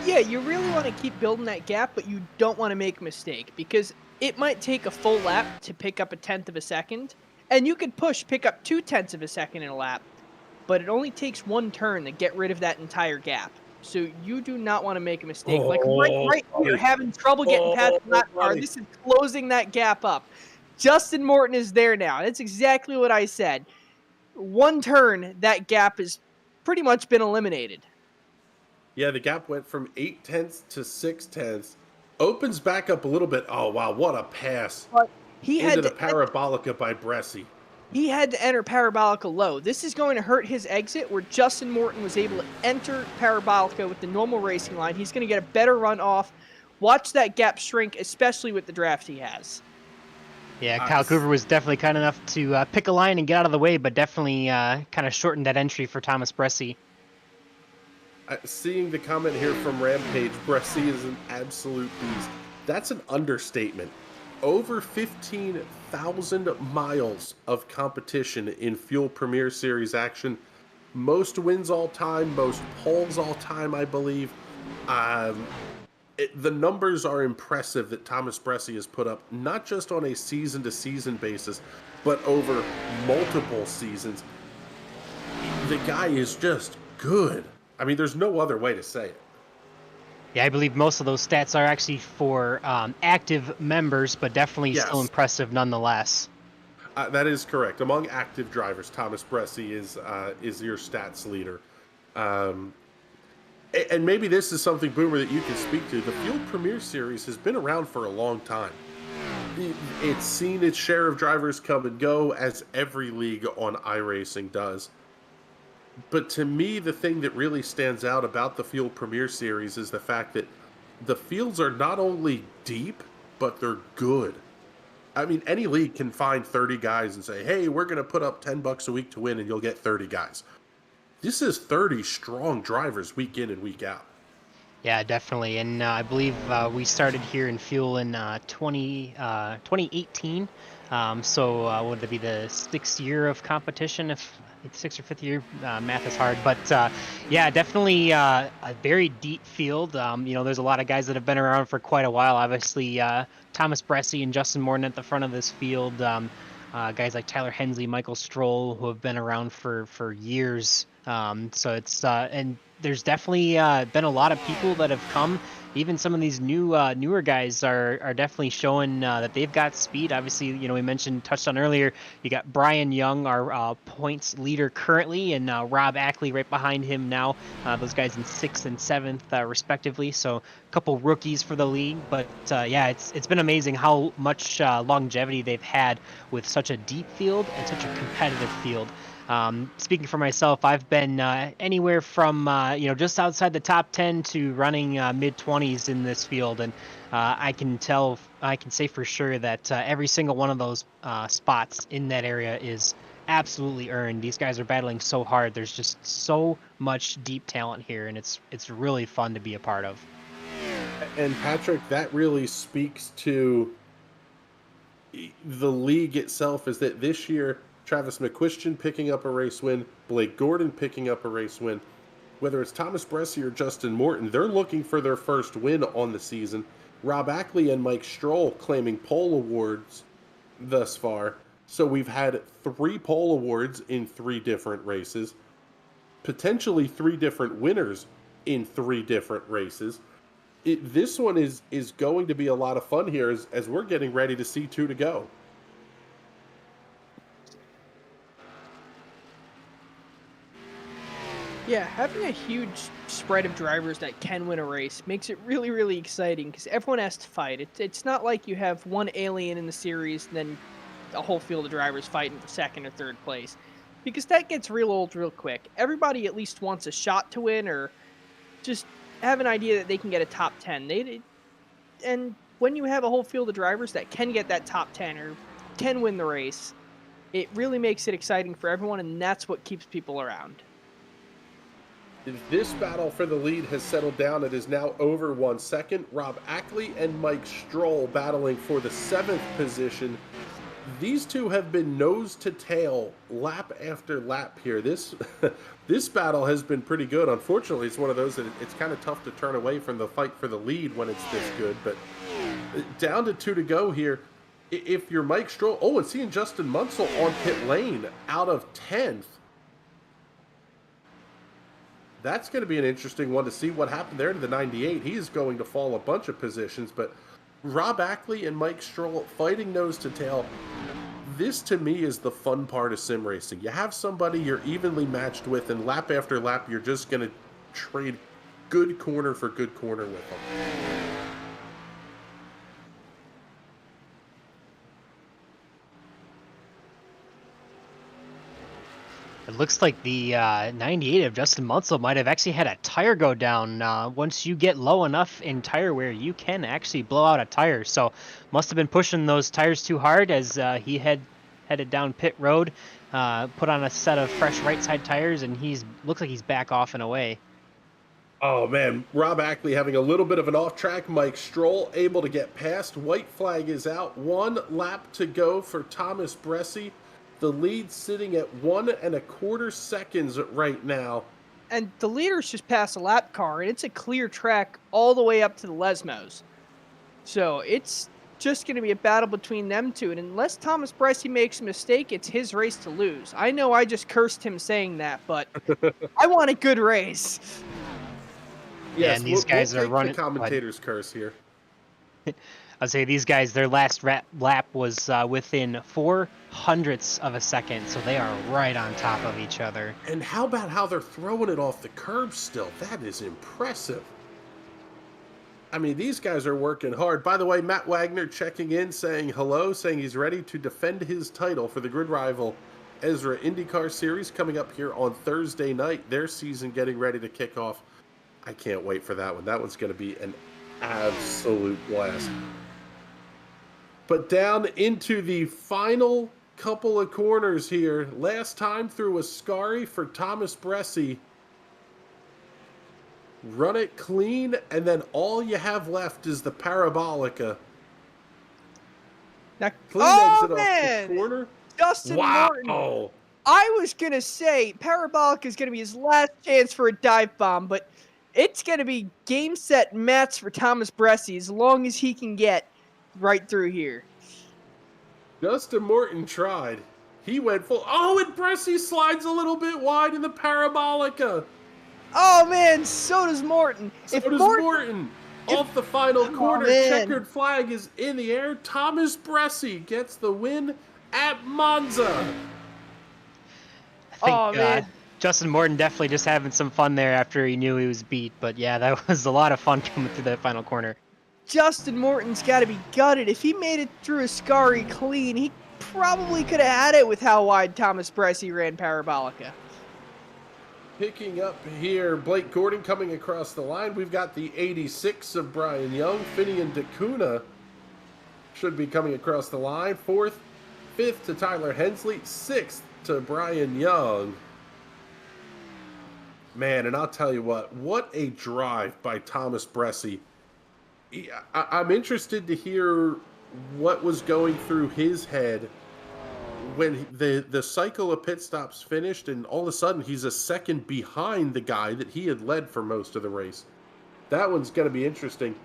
Yeah, you really want to keep building that gap, but you don't want to make a mistake because it might take a full lap to pick up 1/10 of a second, and you could pick up 2/10 of a second in a lap, but it only takes 1 turn to get rid of that entire gap. So you do not want to make a mistake. Like right here, having trouble getting past the lap car. This is closing that gap up. Justin Morton is there now. That's exactly what I said. 1 turn, that gap has pretty much been eliminated. Yeah, the gap went from 0.8 to 0.6. Opens back up a little bit. Oh, wow, what a pass. But he into had the Parabolica by Bressi. He had to enter Parabolica low. This is going to hurt his exit where Justin Morton was able to enter Parabolica with the normal racing line. He's going to get a better run off. Watch that gap shrink, especially with the draft he has. Yeah, Kyle Cooper was definitely kind enough to pick a line and get out of the way, but definitely kind of shortened that entry for Thomas Bressi. Seeing the comment here from Rampage, Bressi is an absolute beast. That's an understatement. Over 15,000 miles of competition in Fuel Premier Series action. Most wins all time, most poles all time, I believe. The numbers are impressive that Thomas Bressi has put up, not just on a season-to-season basis, but over multiple seasons. The guy is just good. I mean, there's no other way to say it. Yeah, I believe most of those stats are actually for active members, but definitely still impressive nonetheless. That is correct. Among active drivers, Thomas Bressi is your stats leader. And maybe this is something, Boomer, that you can speak to. The Fuel Premier Series has been around for a long time. It's seen its share of drivers come and go, as every league on iRacing does. But to me, the thing that really stands out about the Fuel Premier Series is the fact that the fields are not only deep, but they're good. I mean, any league can find 30 guys and say, hey, we're going to put up $10 a week to win and you'll get 30 guys. This is 30 strong drivers week in and week out. Yeah, definitely. And I believe we started here in Fuel in 2018. So would it be the 6th year of competition? If it's 6th or 5th year, math is hard. But yeah, definitely a very deep field. There's a lot of guys that have been around for quite a while. Obviously, Thomas Bressi and Justin Morton at the front of this field. Guys like Tyler Hensley, Michael Stroll, who have been around for years. So it's and there's definitely been a lot of people that have come. Even some of these newer guys are definitely showing that they've got speed. Obviously, we touched on earlier, you got Brian Young, our points leader currently, and Rob Ackley right behind him now. Those guys in 6th and 7th respectively. So a couple rookies for the league. But yeah, it's been amazing how much longevity they've had with such a deep field and such a competitive field. Speaking for myself, I've been anywhere from just outside the top 10 to running mid 20s in this field, and I can say for sure that every single one of those spots in that area is absolutely earned. These guys are battling so hard. There's just so much deep talent here, and it's really fun to be a part of. And Patrick, that really speaks to the league itself, is that this year, Travis McQuistion picking up a race win, Blake Gordon picking up a race win, whether it's Thomas Bressie or Justin Morton, they're looking for their first win on the season. Rob Ackley and Mike Stroll claiming pole awards thus far. So we've had 3 pole awards in 3 different races, potentially 3 different winners in 3 different races. This one is going to be a lot of fun here as we're getting ready to see 2 to go. Yeah, having a huge spread of drivers that can win a race makes it really, really exciting because everyone has to fight. It's not like you have one alien in the series and then a whole field of drivers fighting for second or third place, because that gets real old real quick. Everybody at least wants a shot to win or just have an idea that they can get a top 10. And when you have a whole field of drivers that can get that top 10 or can win the race, it really makes it exciting for everyone, and that's what keeps people around. This battle for the lead has settled down. It is now over 1 second. Rob Ackley and Mike Stroll battling for the 7th position. These two have been nose to tail lap after lap here. This battle has been pretty good. Unfortunately, it's one of those that it's kind of tough to turn away from the fight for the lead when it's this good. But down to 2 to go here. If you're Mike Stroll, and seeing Justin Munsell on pit lane out of 10th. That's going to be an interesting one to see what happened there to the 98. He is going to fall a bunch of positions, but Rob Ackley and Mike Stroll fighting nose to tail. This, to me, is the fun part of sim racing. You have somebody you're evenly matched with, and lap after lap, you're just going to trade good corner for good corner with them. It looks like the 98 of Justin Munsell might have actually had a tire go down. Once you get low enough in tire wear, you can actually blow out a tire. So must have been pushing those tires too hard as he headed down pit road, put on a set of fresh right side tires, and looks like he's back off and away. Oh, man. Rob Ackley having a little bit of an off-track. Mike Stroll able to get past. White flag is out. 1 lap to go for Thomas Bressie. The lead sitting at 1 1/4 seconds right now. And the leaders just passed a lap car, and it's a clear track all the way up to the Lesmos. So it's just going to be a battle between them two. And unless Thomas Bressie makes a mistake, it's his race to lose. I know I just cursed him saying that, but I want a good race. Yeah, and these guys are running. The commentator's curse here. I'd say these guys, their last lap was within 0.04 of a second, so they are right on top of each other. And how about how they're throwing it off the curb still? That is impressive. I mean, these guys are working hard. By the way, Matt Wagner checking in, saying hello, saying he's ready to defend his title for the Grid Rival Ezra IndyCar Series coming up here on Thursday night. Their season getting ready to kick off. I can't wait for that one. That one's going to be an absolute blast. But down into the final couple of corners here. Last time through Ascari for Thomas Bressie. Run it clean, and then all you have left is the Parabolica. Now, Clean exit off the corner. Justin Morton. Wow. I was going to say Parabolica is going to be his last chance for a dive bomb, but it's going to be game, set, match for Thomas Bressie as long as he can get right through here. Justin Morton tried. He went full. Oh, and Bressie slides a little bit wide in the Parabolica. Oh, man, so does Morton. So does Morton. Off the final corner, checkered flag is in the air. Thomas Bressie gets the win at Monza. I think Justin Morton definitely just having some fun there after he knew he was beat. But yeah, that was a lot of fun coming through that final corner. Justin Morton's got to be gutted. If he made it through Ascari clean, he probably could have had it with how wide Thomas Bressi ran Parabolica. Picking up here, Blake Gordon coming across the line. We've got the 86 of Brian Young. Finian DeCuna should be coming across the line. 4th, 5th to Tyler Hensley. 6th to Brian Young. Man, and I'll tell you what a drive by Thomas Bressi. I'm interested to hear what was going through his head when the cycle of pit stops finished, and all of a sudden he's a second behind the guy that he had led for most of the race. That one's going to be interesting.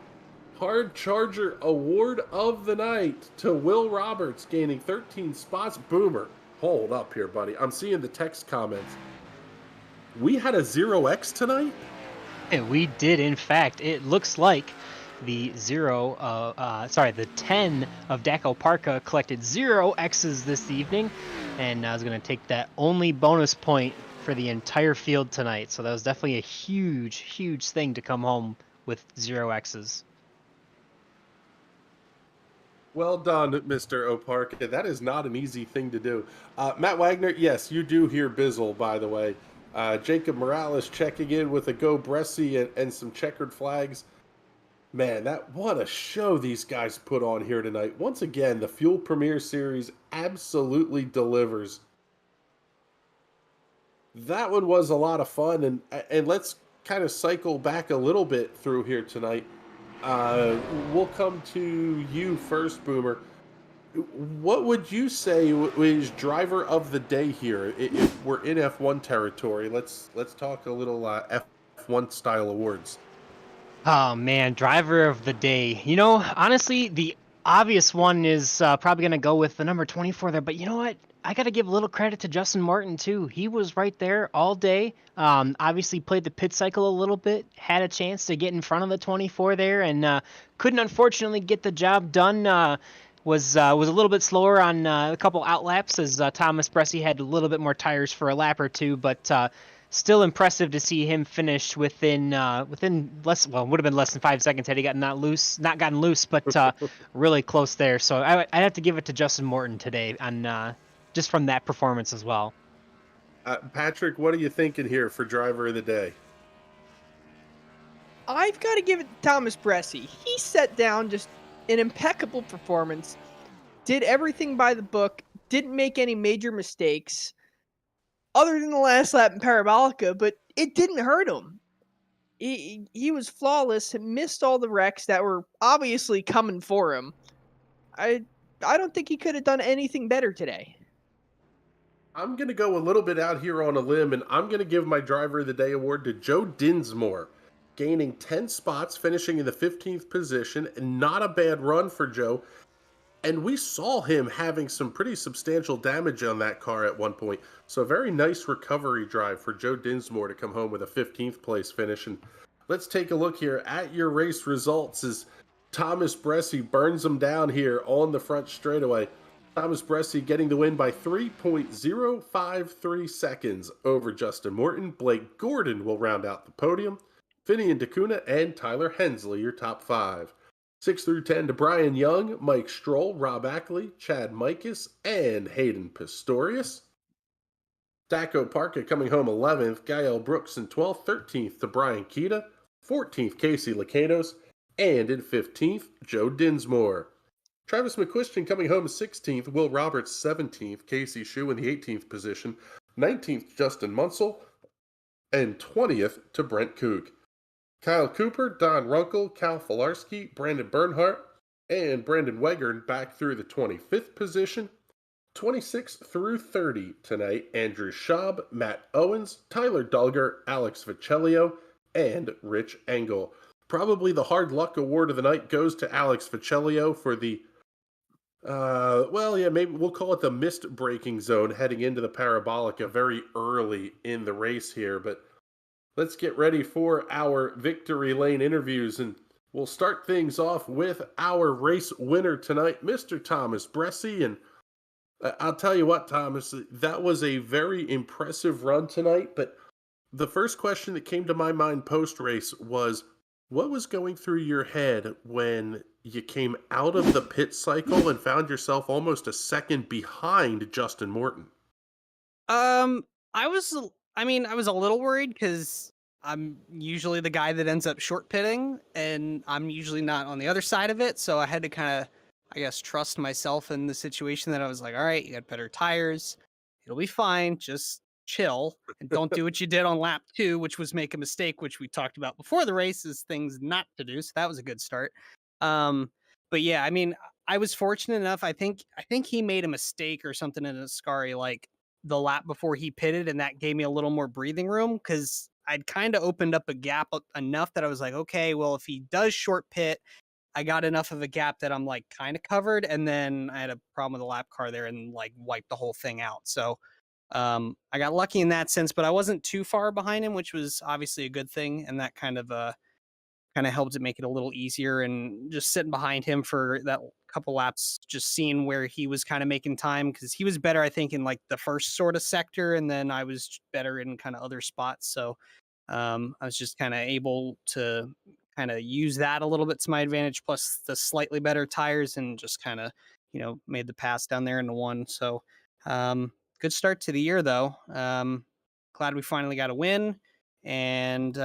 Hard Charger Award of the night to Will Roberts, gaining 13 spots. Boomer, hold up here, buddy. I'm seeing the text comments. We had a 0X tonight? And we did, in fact. It looks like the 10 of Daco Parka collected 0 X's this evening, and I was going to take that only bonus point for the entire field tonight. So that was definitely a huge thing to come home with 0 X's. Well done, Mr. Oparka. That is not an easy thing to do. Matt Wagner, yes, you do hear Bizzle, by the way. Jacob Morales checking in with a Go Bressi and some checkered flags. Man, what a show these guys put on here tonight. Once again, the Fuel Premier Series absolutely delivers. That one was a lot of fun, and let's kind of cycle back a little bit through here tonight. We'll come to you first, Boomer. What would you say is driver of the day here? If we're in F1 territory, let's talk a little F1 style awards. Oh man, driver of the day. You know, honestly, the obvious one is probably going to go with the number 24 there, but you know what? I got to give a little credit to Justin Martin too. He was right there all day. Obviously played the pit cycle a little bit, had a chance to get in front of the 24 there, and couldn't unfortunately get the job done. Was a little bit slower on a couple outlaps as Thomas Bressi had a little bit more tires for a lap or two, but still impressive to see him finish within less. Well, it would have been less than 5 seconds had he not gotten loose, but really close there. So I'd have to give it to Justin Morton today on just from that performance as well. Patrick, what are you thinking here for driver of the day? I've got to give it to Thomas Bressi. He set down just an impeccable performance, did everything by the book, didn't make any major mistakes, other than the last lap in Parabolica, but it didn't hurt him. He was flawless, missed all the wrecks that were obviously coming for him. I don't think he could have done anything better today. I'm going to go a little bit out here on a limb, and I'm going to give my driver of the day award to Joe Dinsmore, gaining 10 spots, finishing in the 15th position, and not a bad run for Joe. And we saw him having some pretty substantial damage on that car at one point. So a very nice recovery drive for Joe Dinsmore to come home with a 15th place finish. And let's take a look here at your race results as Thomas Bressi burns them down here on the front straightaway. Thomas Bressi getting the win by 3.053 seconds over Justin Morton. Blake Gordon will round out the podium. Finian DeCuna and Tyler Hensley, your top 5. 6 through 10 to Brian Young, Mike Stroll, Rob Ackley, Chad Mikas, and Hayden Pistorius. Daco Parka coming home 11th, Gael Brooks in 12th, 13th to Brian Keita, 14th Casey Lacados, and in 15th, Joe Dinsmore. Travis McQuistion coming home 16th, Will Roberts 17th, Casey Shue in the 18th position, 19th Justin Munsell, and 20th to Brent Kook. Kyle Cooper, Don Runkle, Cal Filarski, Brandon Bernhardt, and Brandon Wegern back through the 25th position. 26 through 30 tonight, Andrew Schaub, Matt Owens, Tyler Dulger, Alex Viccellio, and Rich Engel. Probably the hard luck award of the night goes to Alex Viccellio for the, maybe we'll call it the missed braking zone heading into the Parabolica very early in the race here, but let's get ready for our Victory Lane interviews, and we'll start things off with our race winner tonight, Mr. Thomas Bressi. And I'll tell you what, Thomas, that was a very impressive run tonight, but the first question that came to my mind post-race was, What was going through your head when you came out of the pit cycle and found yourself almost a second behind Justin Morton? Um, I was a little worried because I'm usually the guy that ends up short pitting, and I'm usually not on the other side of it. So I had to kind of, I guess, trust myself in the situation that I was like, all right, you got better tires, it'll be fine. Just chill and don't do what you did on lap 2, which was make a mistake, which we talked about before the race is things not to do. So that was a good start. Um, but yeah, I was fortunate enough. I think he made a mistake or something in Ascari, like the lap before he pitted, and that gave me a little more breathing room because I'd kind of opened up a gap enough that I was like, okay, well, if he does short pit, I got enough of a gap that I'm like kind of covered. And then I had a problem with the lap car there and like wiped the whole thing out. So I got lucky in that sense, but I wasn't too far behind him, which was obviously a good thing. And that kind of helped it make it a little easier, and just sitting behind him for that couple laps, just seeing where he was kind of making time, because he was better, I think, in like the first sort of sector, and then I was better in kind of other spots. So I was just kind of able to kind of use that a little bit to my advantage, plus the slightly better tires, and just kind of made the pass down there into one. So good start to the year though. Glad we finally got a win, and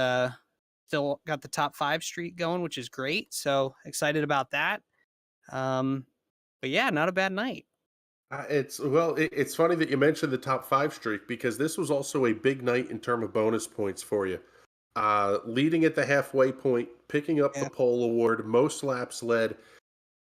still got the top 5 streak going, which is great. So excited about that. Um, but yeah, not a bad night. It's funny that you mentioned the top 5 streak because this was also a big night in terms of bonus points for you. Leading at the halfway point, picking up the Yeah. pole award, most laps led.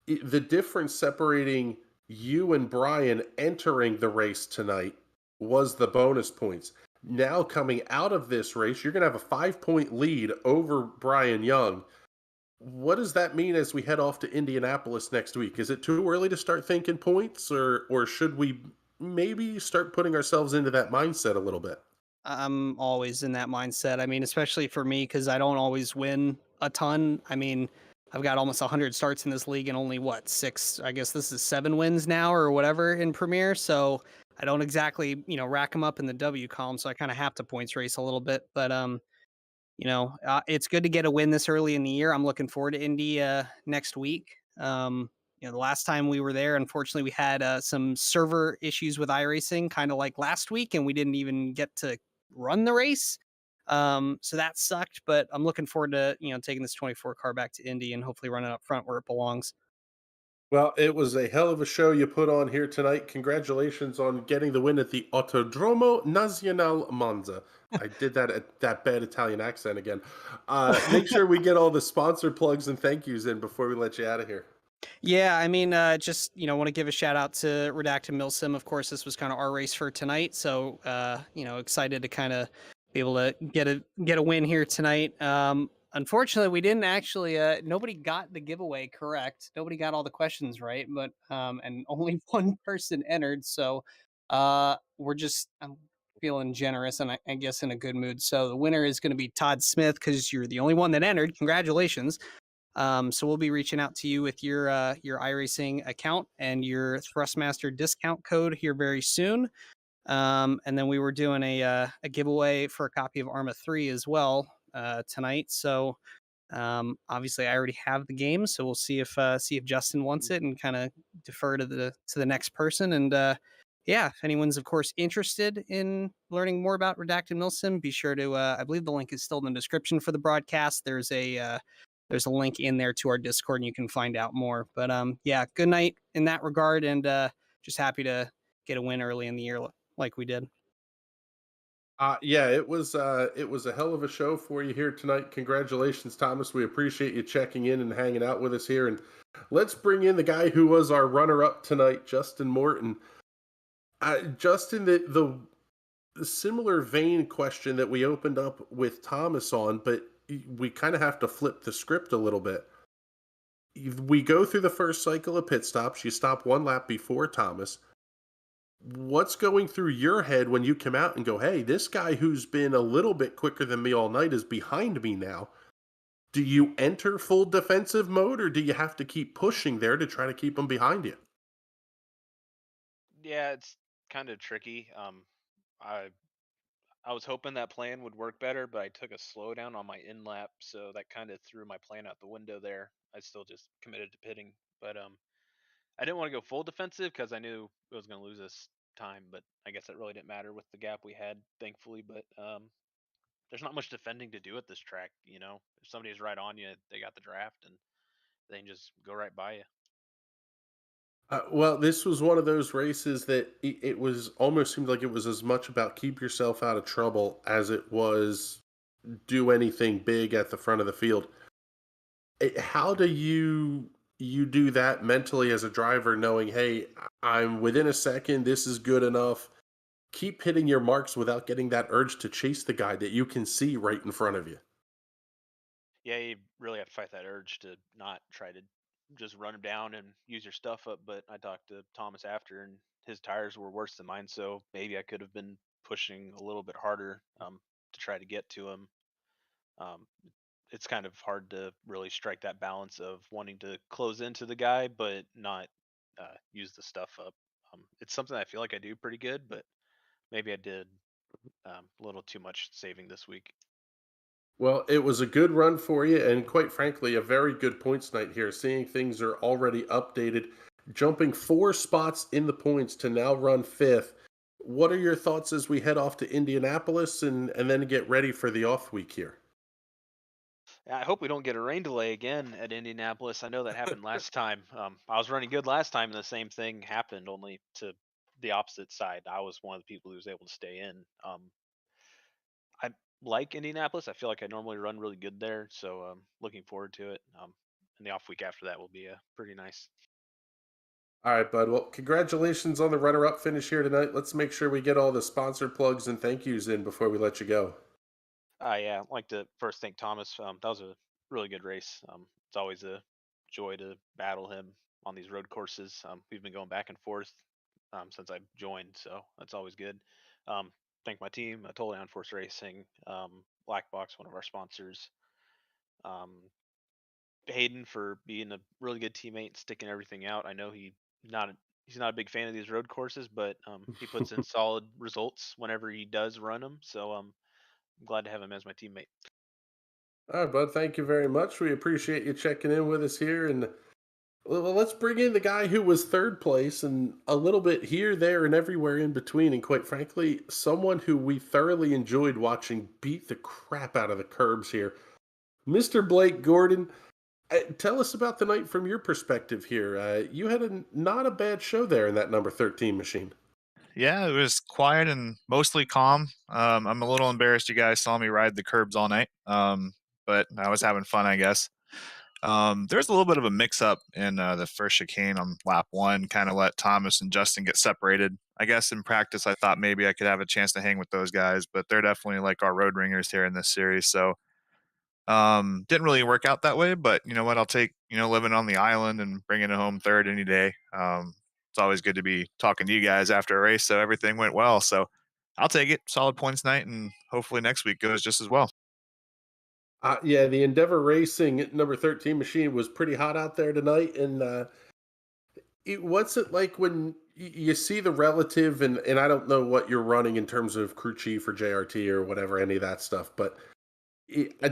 The difference separating you and Brian entering the race tonight was the bonus points. Now coming out of this race, you're going to have a 5-point lead over Brian Young. What does that mean as we head off to Indianapolis next week? Is it too early to start thinking points, or should we maybe start putting ourselves into that mindset a little bit? I'm always in that mindset. Especially for me, because I don't always win a ton. I've got almost 100 starts in this league and only what, 6, I guess this is 7 wins now or whatever in Premier. So I don't exactly, rack them up in the W column. So I kind of have to points race a little bit. But it's good to get a win this early in the year. I'm looking forward to Indy next week. The last time we were there, unfortunately, we had some server issues with iRacing, kind of like last week, and we didn't even get to run the race. So that sucked, but I'm looking forward to taking this 24 car back to Indy and hopefully running up front where it belongs. Well, it was a hell of a show you put on here tonight. Congratulations on getting the win at the Autodromo Nazionale Monza. I did that bad Italian accent again. Make sure we get all the sponsor plugs and thank yous in before we let you out of here. Yeah, just want to give a shout out to Redacted Milsim. Of course, this was kind of our race for tonight, so excited to kind of be able to get a win here tonight. Unfortunately, we didn't actually. Nobody got the giveaway correct. Nobody got all the questions right, but and only one person entered. So I'm feeling generous and I guess in a good mood. So the winner is going to be Todd Smith because you're the only one that entered. Congratulations. So we'll be reaching out to you with your iRacing account and your Thrustmaster discount code here very soon. And then we were doing a giveaway for a copy of Arma 3 as well tonight. So obviously I already have the game, so we'll see if Justin wants it and kind of defer to the next person. And yeah, if anyone's of course interested in learning more about Redacted Milsim, be sure to I believe the link is still in the description for the broadcast. There's a link in there to our Discord, and you can find out more. But yeah, good night in that regard, and just happy to get a win early in the year like we did. Yeah, it was a hell of a show for you here tonight. Congratulations, Thomas. We appreciate you checking in and hanging out with us here. And let's bring in the guy who was our runner-up tonight, Justin Morton. Justin, the similar vein question that we opened up with Thomas on, but we kind of have to flip the script a little bit. We go through the first cycle of pit stops. You stop one lap before Thomas. What's going through your head when you come out and go, hey, this guy who's been a little bit quicker than me all night is behind me now? Do you enter full defensive mode, or do you have to keep pushing there to try to keep him behind you? Yeah, it's kind of tricky. I I was hoping that plan would work better, but I took a slowdown on my in lap, so that kind of threw my plan out the window there. I still just committed to pitting, but I didn't want to go full defensive because I knew it was going to lose us time. But I guess it really didn't matter with the gap we had, thankfully. But there's not much defending to do at this track. You know, if somebody's right on you, they got the draft, and they can just go right by you. Well, this was one of those races that it was almost seemed like it was as much about keep yourself out of trouble as it was do anything big at the front of the field. How do you do that mentally as a driver, knowing, hey, I'm within a second, this is good enough. Keep hitting your marks without getting that urge to chase the guy that you can see right in front of you. Yeah, you really have to fight that urge to not try to just run him down and use your stuff up. But I talked to Thomas after, and his tires were worse than mine, so maybe I could have been pushing a little bit harder to try to get to him. Um, it's kind of hard to really strike that balance of wanting to close into the guy, but not use the stuff up. It's something I feel like I do pretty good, but maybe I did a little too much saving this week. Well, it was a good run for you, and quite frankly, a very good points night here. Seeing things are already updated, jumping 4 spots in the points to now run fifth. What are your thoughts as we head off to Indianapolis and then get ready for the off week here? I hope we don't get a rain delay again at Indianapolis. I know that happened last time. I was running good last time, and the same thing happened, only to the opposite side. I was one of the people who was able to stay in. I like Indianapolis. I feel like I normally run really good there, so looking forward to it. And the off week after that will be pretty nice. All right, bud. Well, congratulations on the runner-up finish here tonight. Let's make sure we get all the sponsor plugs and thank yous in before we let you go. Yeah, I'd like to first thank Thomas. That was a really good race. It's always a joy to battle him on these road courses. We've been going back and forth since I joined, so that's always good. Um, thank my team, Total Downforce Racing, Black Box, one of our sponsors. Um, Hayden for being a really good teammate, sticking everything out. I know he's not a big fan of these road courses, but he puts in solid results whenever he does run them. So I'm glad to have him as my teammate. All right, bud. Thank you very much. We appreciate you checking in with us here. And well, let's bring in the guy who was third place and a little bit here, there, and everywhere in between. And quite frankly, someone who we thoroughly enjoyed watching beat the crap out of the curbs here. Mr. Blake Gordon, tell us about the night from your perspective here. You had not a bad show there in that number 13 machine. Yeah, it was quiet and mostly calm. I'm a little embarrassed you guys saw me ride the curbs all night, but I was having fun, I guess. There's a little bit of a mix-up in the first chicane on lap one, kind of let Thomas and Justin get separated. I guess in practice, I thought maybe I could have a chance to hang with those guys, but they're definitely like our road ringers here in this series. So didn't really work out that way, but you know what? I'll take, living on the island and bringing it home third any day. It's always good to be talking to you guys after a race. So everything went well. So I'll take it. Solid points night. And hopefully next week goes just as well. Yeah, the Endeavor Racing number 13 machine was pretty hot out there tonight. And what's it like when you see the relative, and I don't know what you're running in terms of crew chief or JRT or whatever, any of that stuff, but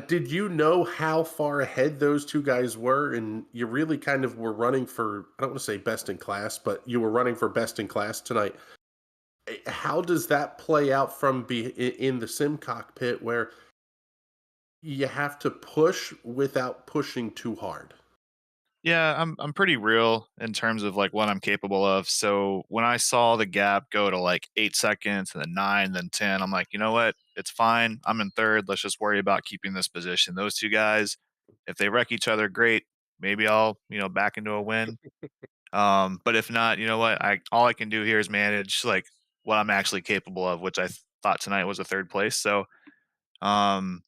did you know how far ahead those two guys were? And you really kind of were running for, I don't want to say best in class, but you were running for best in class tonight. How does that play out from in the sim cockpit where you have to push without pushing too hard? Yeah, I'm pretty real in terms of like what I'm capable of. So when I saw the gap go to like 8 seconds and then 9, then 10, I'm like, you know what? It's fine. I'm in third. Let's just worry about keeping this position. Those two guys, if they wreck each other, great. Maybe I'll, back into a win. But if not, you know what? I all I can do here is manage like what I'm actually capable of, which I thought tonight was a third place. So um,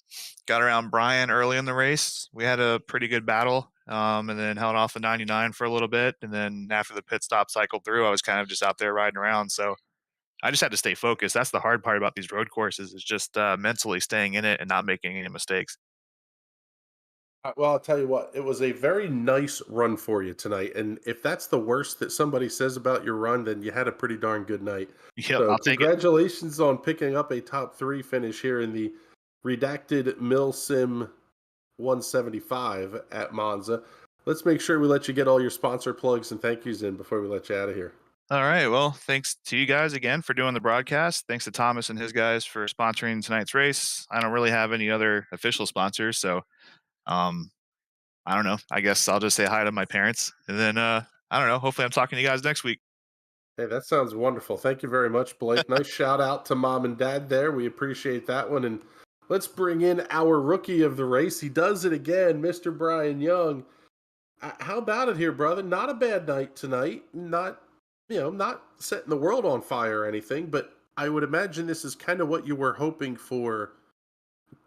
got around Brian early in the race. We had a pretty good battle, and then held off the 99 for a little bit. And then after the pit stop cycled through, I was kind of just out there riding around. So I just had to stay focused. That's the hard part about these road courses is just mentally staying in it and not making any mistakes. Well, I'll tell you what, it was a very nice run for you tonight. And if that's the worst that somebody says about your run, then you had a pretty darn good night. Yep, So, I'll take it. congratulations on picking up a top three finish here in the redacted Mill Sim 175 at Monza. Let's make sure we let you get all your sponsor plugs and thank yous in before we let you out of here. All right. Well, thanks to you guys again for doing the broadcast. Thanks to Thomas and his guys for sponsoring tonight's race. I don't really have any other official sponsors, so um, I don't know. I guess I'll just say hi to my parents, and then I don't know. Hopefully, I'm talking to you guys next week. Hey, that sounds wonderful. Thank you very much, Blake. Nice shout out to mom and dad there. We appreciate that one. And let's bring in our rookie of the race. He does it again, Mr. Brian Young. How about it here, brother? Not a bad night tonight. Not, not setting the world on fire or anything, but I would imagine this is kind of what you were hoping for.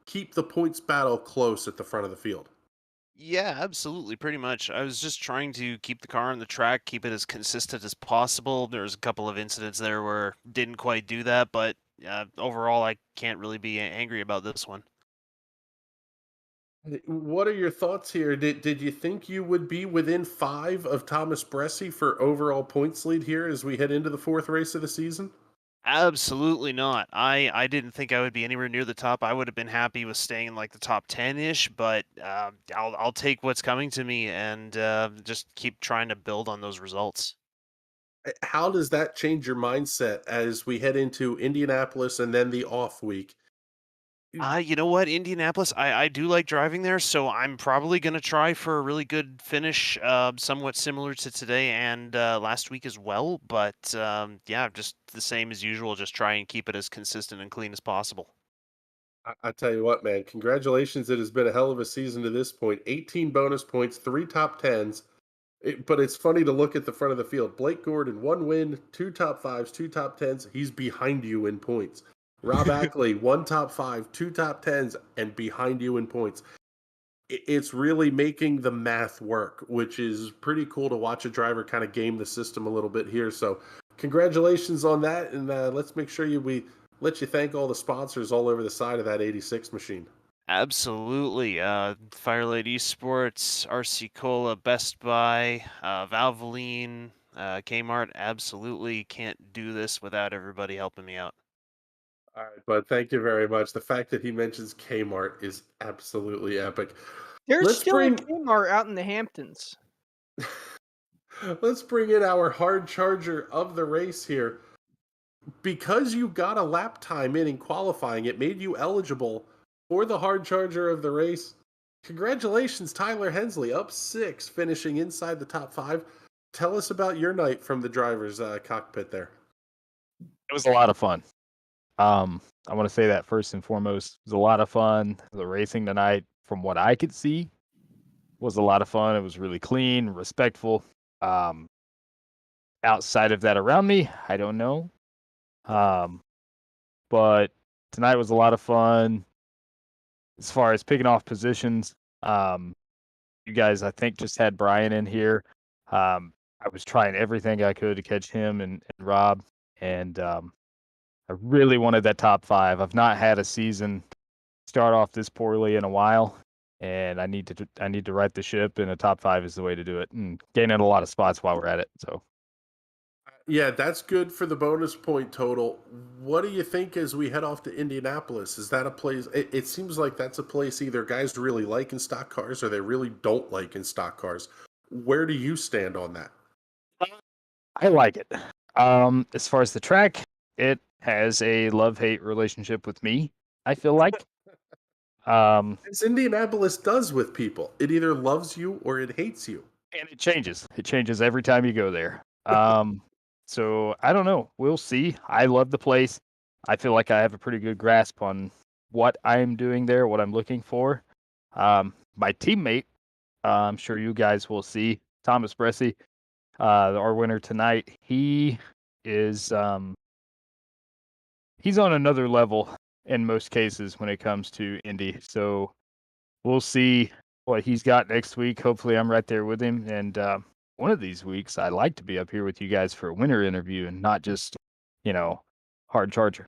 Keep the points battle close at the front of the field. Yeah, absolutely. Pretty much. I was just trying to keep the car on the track, keep it as consistent as possible. There was a couple of incidents there where didn't quite do that, but overall, I can't really be angry about this one. What are your thoughts here? Did you think you would be within 5 of Thomas Bressi for overall points lead here as we head into the fourth race of the season? Absolutely not. I didn't think I would be anywhere near the top. I would have been happy with staying in like the top 10-ish, but I'll take what's coming to me and just keep trying to build on those results. How does that change your mindset as we head into Indianapolis and then the off week? You know what? Indianapolis, I do like driving there, so I'm probably going to try for a really good finish, somewhat similar to today and last week as well. But yeah, just the same as usual. Just try and keep it as consistent and clean as possible. I tell you what, man, congratulations. It has been a hell of a season to this point. 18 bonus points, 3 top 10s. But it's funny to look at the front of the field. Blake Gordon, 1 win, 2 top 5s, 2 top 10s. He's behind you in points. Rob Ackley, 1 top 5, 2 top 10s, and behind you in points. It's really making the math work, which is pretty cool to watch a driver kind of game the system a little bit here. So, congratulations on that, and let's make sure we let you thank all the sponsors all over the side of that 86 machine. Absolutely. Firelight Esports, RC Cola, Best Buy, Valvoline, Kmart. Absolutely can't do this without everybody helping me out. All right, bud. Thank you very much. The fact that he mentions Kmart is absolutely epic. There's Let's still a bring Kmart out in the Hamptons. let's bring in our hard charger of the race here. Because you got a lap time in qualifying, it made you eligible for the hard charger of the race. Congratulations, Tyler Hensley, up 6, finishing inside the top 5. Tell us about your night from the driver's cockpit there. It was a lot of fun. I want to say that first and foremost. It was a lot of fun. The racing tonight, from what I could see, was a lot of fun. It was really clean, respectful. Um, Outside of that around me, I don't know. But tonight was a lot of fun. As far as picking off positions, you guys, I think, just had Brian in here. I was trying everything I could to catch him and Rob, and I really wanted that top 5. I've not had a season start off this poorly in a while, and I need to right the ship, and a top 5 is the way to do it, and gaining a lot of spots while we're at it. So Yeah, that's good for the bonus point total. What do you think as we head off to Indianapolis? Is that a place? It seems like that's a place either guys really like in stock cars or they really don't like in stock cars. Where do you stand on that? I like it. As far as the track, it has a love-hate relationship with me, I feel like. As Indianapolis does with people, it either loves you or it hates you. And it changes. It changes every time you go there. So I don't know. We'll see. I love the place. I feel like I have a pretty good grasp on what I'm doing there, what I'm looking for. My teammate, I'm sure you guys will see, Thomas Bressi, our winner tonight. He is he's on another level in most cases when it comes to Indy. So we'll see what he's got next week. Hopefully, I'm right there with him. And one of these weeks, I'd like to be up here with you guys for a winter interview and not just, hard charger.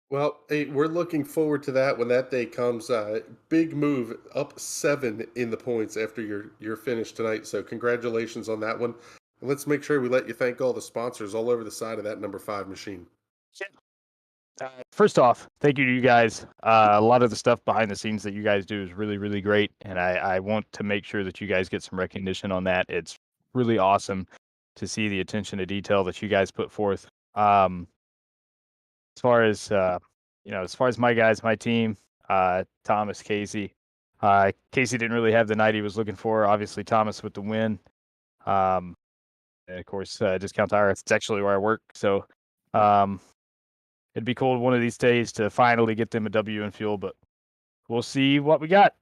Well, hey, we're looking forward to that when that day comes. Big move, up 7 in the points after your finish tonight. So congratulations on that one. And let's make sure we let you thank all the sponsors all over the side of that number 5 machine. First off, thank you to you guys. A lot of the stuff behind the scenes that you guys do is really, really great, and I want to make sure that you guys get some recognition on that. It's really awesome to see the attention to detail that you guys put forth. As far as as far as my guys, my team, Thomas, Casey. Casey didn't really have the night he was looking for. Obviously, Thomas with the win. And of course, Discount Tire. It's actually where I work, so it'd be cool one of these days to finally get them a W in fuel, but we'll see what we got.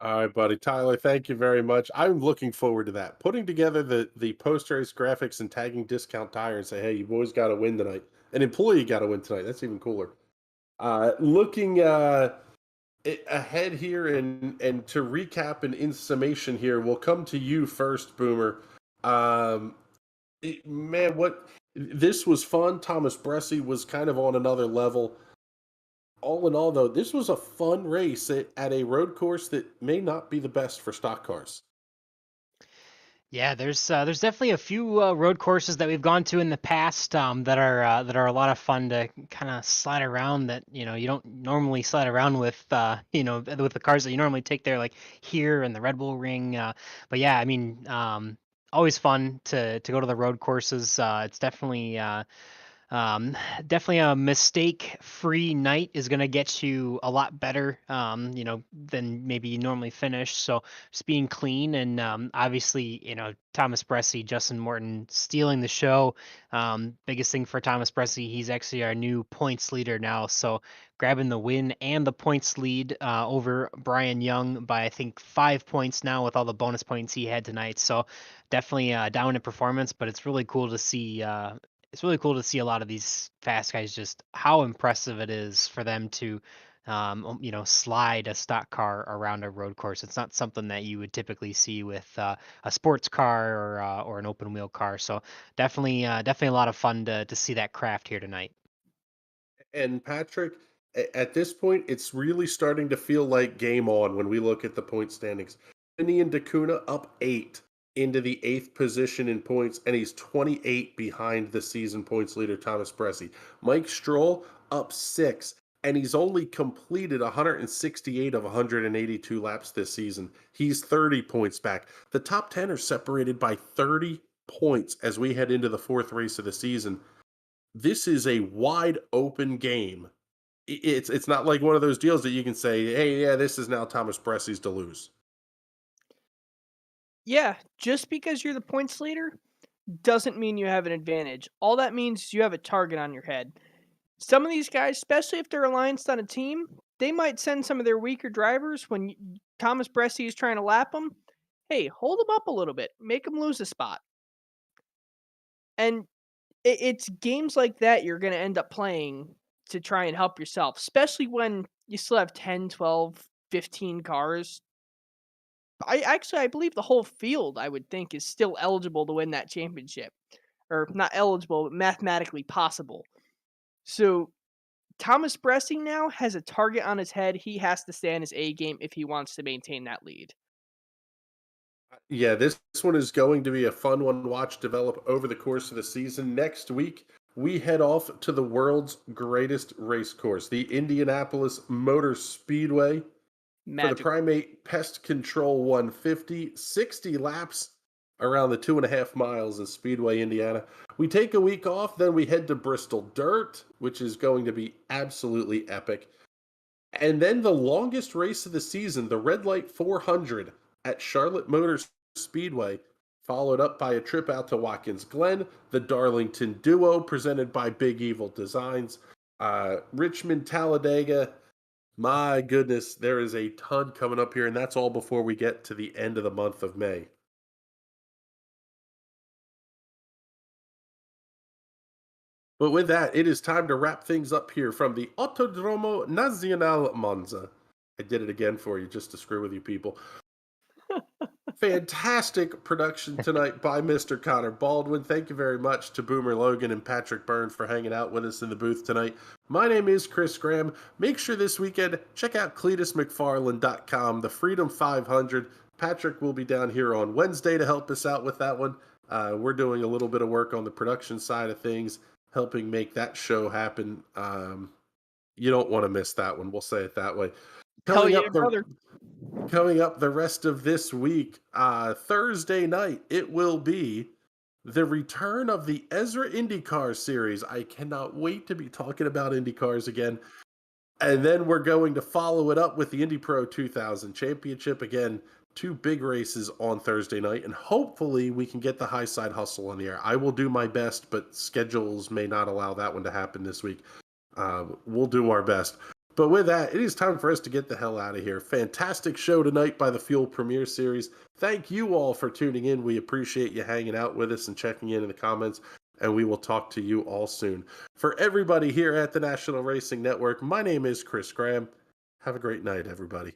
All right, buddy. Tyler, thank you very much. I'm looking forward to that. Putting together the post-race graphics and tagging Discount Tire and say, hey, you boys got to win tonight. An employee got to win tonight. That's even cooler. Looking ahead here and to recap and in summation here, we'll come to you first, Boomer. Man, this was fun. Thomas Bressi was kind of on another level. All in all, though, this was a fun race at a road course that may not be the best for stock cars. Yeah, there's definitely a few road courses that we've gone to in the past that are a lot of fun to kind of slide around that you don't normally slide around with with the cars that you normally take there, like here in the Red Bull Ring. But yeah, I mean, always fun to go to the road courses. It's um, definitely a mistake-free night is going to get you a lot better, than maybe you normally finish. So just being clean and obviously, Thomas Bressi, Justin Morton stealing the show. Biggest thing for Thomas Bressi, he's actually our new points leader now. So grabbing the win and the points lead over Brian Young by I think 5 points now with all the bonus points he had tonight. So definitely down in performance, but it's really cool to see. It's really cool to see a lot of these fast guys, just how impressive it is for them to slide a stock car around a road course. It's not something that you would typically see with a sports car or an open wheel car. So definitely a lot of fun to see that craft here tonight. And Patrick, at this point, it's really starting to feel like game on when we look at the point standings. Finian DeCuna up 8 into the 8th position in points, and he's 28 behind the season points leader, Thomas Bressi. Mike Stroll up 6, and he's only completed 168 of 182 laps this season. He's 30 points back. The top 10 are separated by 30 points as we head into the 4th race of the season. This is a wide open game. It's not like one of those deals that you can say, hey, yeah, this is now Thomas Bressi's to lose. Yeah, just because you're the points leader doesn't mean you have an advantage. All that means is you have a target on your head. Some of these guys, especially if they're allianced on a team, they might send some of their weaker drivers when Thomas Bressi is trying to lap them. Hey, hold them up a little bit, make them lose a spot. And it's games like that you're going to end up playing to try and help yourself, especially when you still have 10, 12, 15 cars. I believe the whole field, I would think, is still eligible to win that championship. Or not eligible, but mathematically possible. So Thomas Bressi now has a target on his head. He has to stay on his A game if he wants to maintain that lead. Yeah, this one is going to be a fun one to watch develop over the course of the season. Next week, we head off to the world's greatest race course, the Indianapolis Motor Speedway. For the Primate Pest Control 150, 60 laps around the 2.5 miles of Speedway, Indiana. We take a week off, then we head to Bristol Dirt, which is going to be absolutely epic. And then the longest race of the season, the Red Light 400 at Charlotte Motor Speedway, followed up by a trip out to Watkins Glen, the Darlington Duo presented by Big Evil Designs, Richmond, Talladega. My goodness, there is a ton coming up here, and that's all before we get to the end of the month of May. But with that, it is time to wrap things up here from the Autodromo Nazionale Monza. I did it again for you just to screw with you people. Fantastic production tonight by Mr. Connor Baldwin. Thank you very much to Boomer Logan and Patrick Byrne for hanging out with us in the booth tonight. My name is Chris Graham. Make sure this weekend, check out CletusMcFarland.com, the Freedom 500. Patrick will be down here on Wednesday to help us out with that one. We're doing a little bit of work on the production side of things, helping make that show happen. You don't want to miss that one. We'll say it that way. Hell yeah, brother. Coming up the rest of this week, Thursday night, it will be the return of the Ezra IndyCar series. I cannot wait to be talking about IndyCars again. And then we're going to follow it up with the Indy Pro 2000 Championship. Again, 2 big races on Thursday night, and hopefully we can get the High Side Hustle on the air. I will do my best, but schedules may not allow that one to happen this week. We'll do our best. But with that, it is time for us to get the hell out of here. Fantastic show tonight by the Fuel Premier Series. Thank you all for tuning in. We appreciate you hanging out with us and checking in the comments, and we will talk to you all soon. For everybody here at the National Racing Network, my name is Chris Graham. Have a great night, everybody.